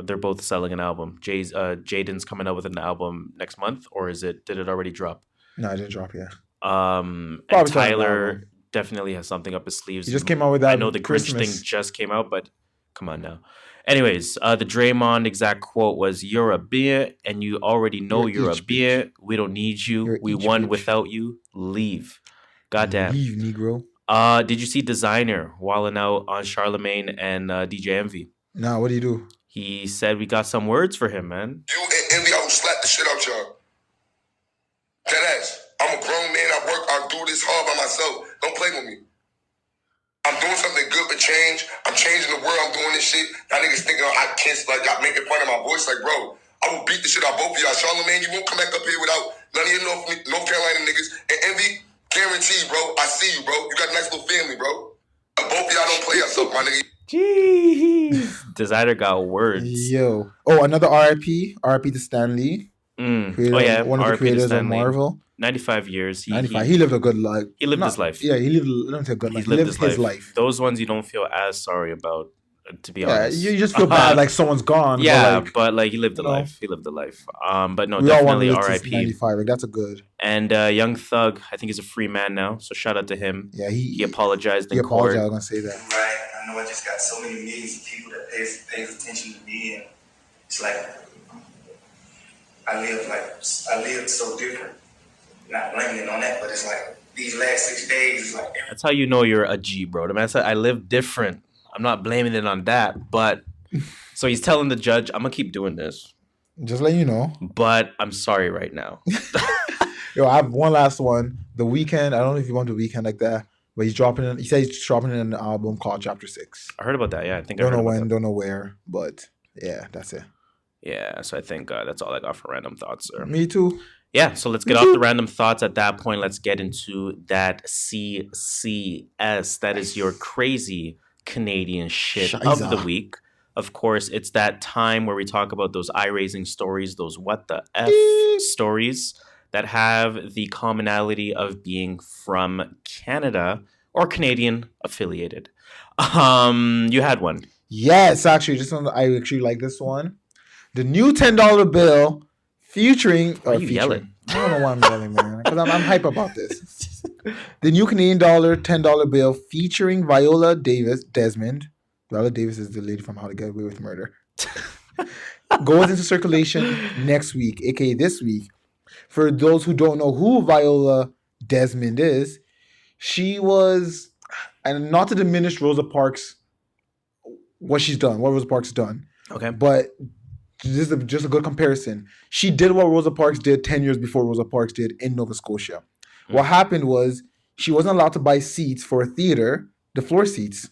they're both selling an album. Jaden's coming out with an album next month, or did it already drop? No, it didn't drop yet. And Tyler definitely has something up his sleeves. He just came out with that. I know the Grinch thing just came out, but come on now. Anyways, the Draymond exact quote was, "You're a beer, and you already know you're a beer. We don't need you. We won without you. Leave. Goddamn. Leave, Negro." Did you see Designer wilding out on Charlemagne and DJ Envy? Nah, what do you do? He said we got some words for him, man. You and Envy, I will slap the shit out y'all. Deadass. I'm a grown man. I do this hard by myself. Don't play with me. I'm doing something good for change. I'm changing the world. I'm doing this shit. Y'all niggas thinking I can't, y'all making fun of my voice. Like, bro, I will beat the shit out of both of y'all. Charlemagne, you won't come back up here without none of your North Carolina niggas. And Envy, guaranteed, bro. I see you, bro. You got a nice little family, bro. Both of y'all don't play yourself, my nigga. Jeez. Designer got words. Yo. Oh, another RIP. RIP to Stan Lee. One of the creators of Marvel. 95 years. 95. He lived a good life. He lived his life. Yeah, he lived a good life. He lived his life. Those ones you don't feel as sorry about, to be honest. Yeah, you just feel bad like someone's gone. Yeah, but he lived a life. He lived a life. But no, definitely RIP. 95. Like, that's a good. And Young Thug, I think he's a free man now. So shout out to him. Yeah, he apologized in court. I was going to say that. Right. I know I just got so many millions of people that pays attention to me, and it's like I live so different. Not blaming it on that, but it's like these last 6 days is like. That's how you know you're a G, bro. The man said, "I live different." I'm not blaming it on that, but so he's telling the judge, "I'm gonna keep doing this." Just let you know. But I'm sorry right now. Yo, I have one last one. The Weeknd. I don't know if you want The Weeknd like that, but he said he's dropping an album called Chapter 6. I heard about that. Yeah, I think. Don't know when, don't know where, but yeah, that's it. Yeah, so I think that's all I got for random thoughts, sir. Me too. Yeah, so let's get off the random thoughts at that point. Let's get into that CCS. That is your crazy Canadian shit of the week. Of course, it's that time where we talk about those eye-raising stories, those what the F stories that have the commonality of being from Canada or Canadian affiliated. You had one. Yes, actually, I actually like this one. The new $10 bill featuring. Why are you yelling? I don't know why I'm yelling, man. Because I'm hype about this. The new Canadian $10 bill featuring Viola Desmond. Viola Davis is the lady from How to Get Away with Murder. Goes into circulation next week, aka this week. For those who don't know who Viola Desmond is, she was, and not to diminish Rosa Parks, what Rosa Parks done. Okay. But this is just a good comparison. She did what Rosa Parks did 10 years before Rosa Parks did in Nova Scotia. Mm-hmm. What happened was she wasn't allowed to buy seats for a theater, the floor seats.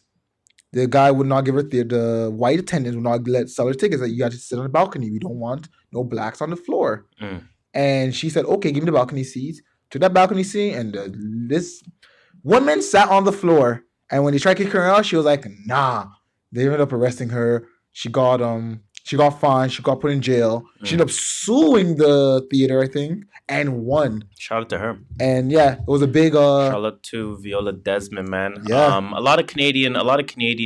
The guy would not give her the white attendant would not sell her tickets. Like, you got to sit on the balcony. We don't want no blacks on the floor. Mm. And she said, okay, give me the balcony seats. Took that balcony seat, and this woman sat on the floor. And when they tried to kick her out, she was like, nah. They ended up arresting her. She got She got fined. She got put in jail. She ended up suing the theater, I think, and won. Shout out to her. And yeah, it was a big. Shout out to Viola Desmond, man. Yeah. A lot of Canadian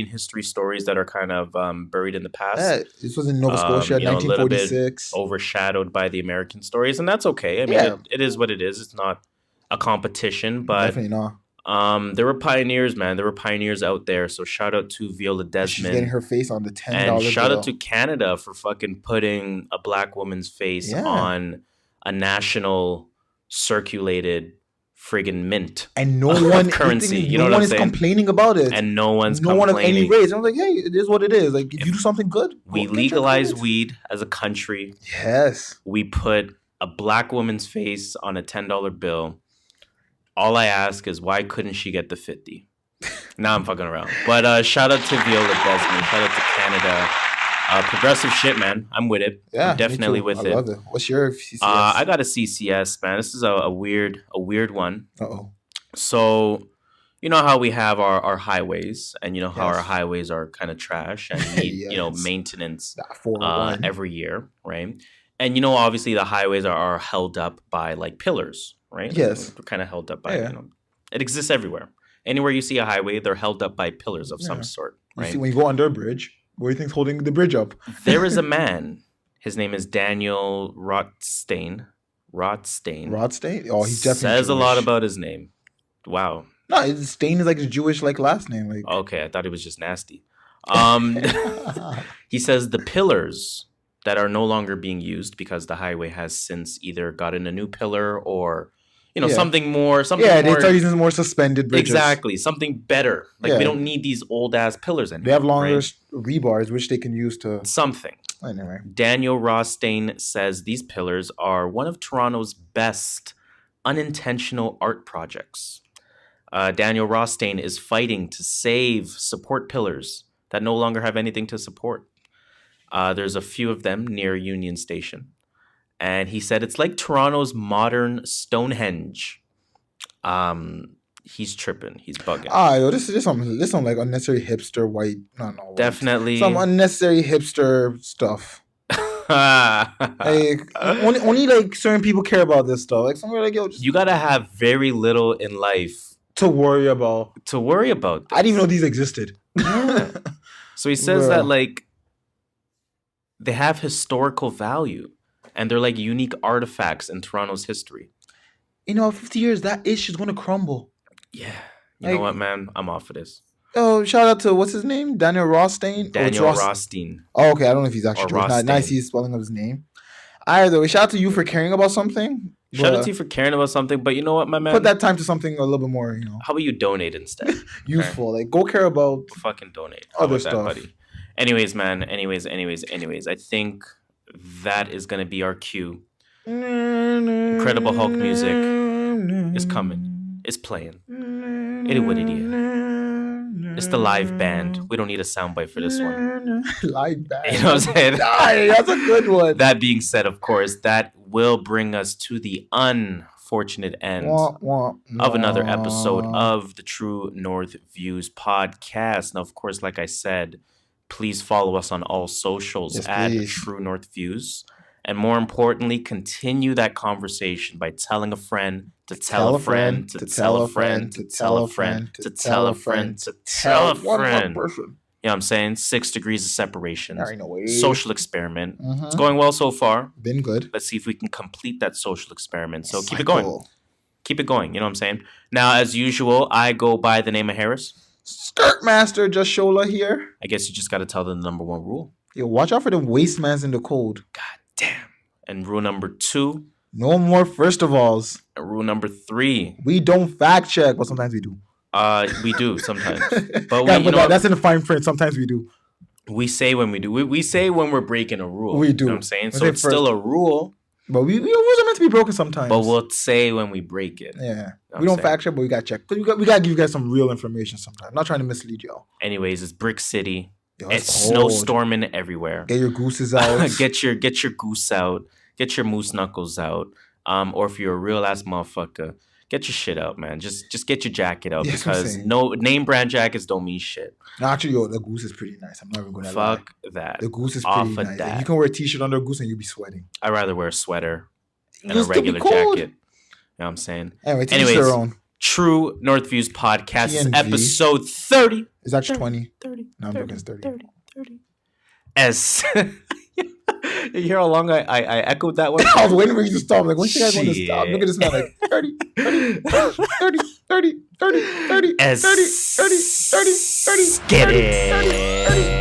history stories that are kind of buried in the past. Yeah, this was in Nova Scotia, 1946. Overshadowed by the American stories, and that's okay. I mean, it is what it is. It's not a competition, but definitely not. There were pioneers, man. There were pioneers out there. So shout out to Viola Desmond. She's getting her face on the $10 and shout bill. out to Canada for fucking putting a black woman's face on a national circulated friggin' mint and no one currency. You know no what one I'm is saying? complaining about it. And no one's no complaining. one of any race. I was like, hey, it is what it is. Like if you do something good, we legalize weed as a country. Yes. We put a black woman's face on a $10 bill. All I ask is why couldn't she get the 50? Now I'm fucking around. But shout out to Viola Desmond. Shout out to Canada. Progressive shit, man. I'm with it. Yeah, I'm definitely with it. I love it. What's your CCS? I got a CCS, man. This is a weird one. Uh-oh. So, you know how we have our highways, and you know how our highways are kind of trash and need maintenance every year, right? And you know, obviously the highways are held up by like pillars, right? Yes. They're kind of held up by, it exists everywhere. Anywhere you see a highway, they're held up by pillars of some sort, right? You see, when you go under a bridge, what do you think's holding the bridge up? There is a man. His name is Daniel Rothstein. Rothstein? Oh, he's definitely says Jewish. A lot about his name. Wow. No, his Stein is like his Jewish like last name. Like. Okay, I thought it was just nasty. He says the pillars that are no longer being used because the highway has since either gotten a new pillar or something more. They start using more suspended bridges. Exactly, something better. Like we don't need these old ass pillars anymore. They have longer rebars, which they can use to something. Anyway, Daniel Rothstein says these pillars are one of Toronto's best unintentional art projects. Daniel Rothstein is fighting to support pillars that no longer have anything to support. There's a few of them near Union Station. And he said it's like Toronto's modern Stonehenge. He's tripping. He's bugging. Yo, this is some like unnecessary hipster white. No. Definitely. Some unnecessary hipster stuff. Like only like certain people care about this stuff. Like somewhere like you gotta have very little in life to worry about. This. I didn't even know these existed. Yeah. So he says that like they have historical value. And they're like unique artifacts in Toronto's history. 50 years, that ish is going to crumble. Yeah. You know what, man? I'm off of this. Oh, shout out to, what's his name? Daniel Rothstein? Daniel Rothstein. Oh, okay. I don't know if he's actually Jewish. Nice he's spelling of his name. Either way, shout out to you for caring about something. Shout out to you for caring about something. But you know what, my man? Put that time to something a little bit more, How about you donate instead? Useful. Okay? Like, go care about... Fucking donate. Other stuff. That, buddy? Anyways, man. Anyways. I think... that is going to be our cue. Incredible Hulk music is coming. It's playing. It is what it is. It's the live band. We don't need a soundbite for this one. Live band. You know what I'm saying? That's a good one. That being said, of course, that will bring us to the unfortunate end of another episode of the True North Views podcast. Now, of course, like I said, please follow us on all socials at True North Views. And more importantly, continue that conversation by telling a friend to tell a friend to tell a friend to tell a friend to tell a friend to tell a friend. You know what I'm saying? 6 degrees of separation. Social experiment. It's going well so far. Been good. Let's see if we can complete that social experiment. So keep it going. Keep it going. You know what I'm saying? Now, as usual, I go by the name of Harris. Skirt Master JustShola here. I guess you just got to tell them the number one rule. Yo, watch out for the wastemans in the cold. God damn. And rule number 2. No more first of alls. And rule number 3. We don't fact check, but sometimes we do. We do sometimes. But that's in the fine print. Sometimes we do. We say when we do. We say when we're breaking a rule. We do. You know what I'm saying? So it's still a rule. But rules are meant to be broken sometimes. But we'll say when we break it. Yeah. You know we don't fact check, but we got to check. We got to give you guys some real information sometimes. I'm not trying to mislead y'all. Anyways, it's Brick City. It's snowstorming everywhere. Get your gooses out. Get your goose out. Get your moose knuckles out. Or if you're a real ass motherfucker, Get your shit out, man. Just get your jacket out because no name brand jackets don't mean shit. No, actually, the goose is pretty nice. I'm not even gonna lie. Fuck that. The goose is pretty nice. Like, you can wear a t-shirt under a goose and you'll be sweating. I'd rather wear a sweater and a regular jacket. You know what I'm saying? Anyways, your own. True North Views podcast is episode 30. It's actually 20. 30. No, I'm joking. It's 30. As you hear how long I echoed that one? I was waiting for you to stop. Like, when you guys want to stop? Look at this man, like 30, 30, 30, 30, 30, 30, 30, 30, 30, 30, 30, 30, 30, 30, 30.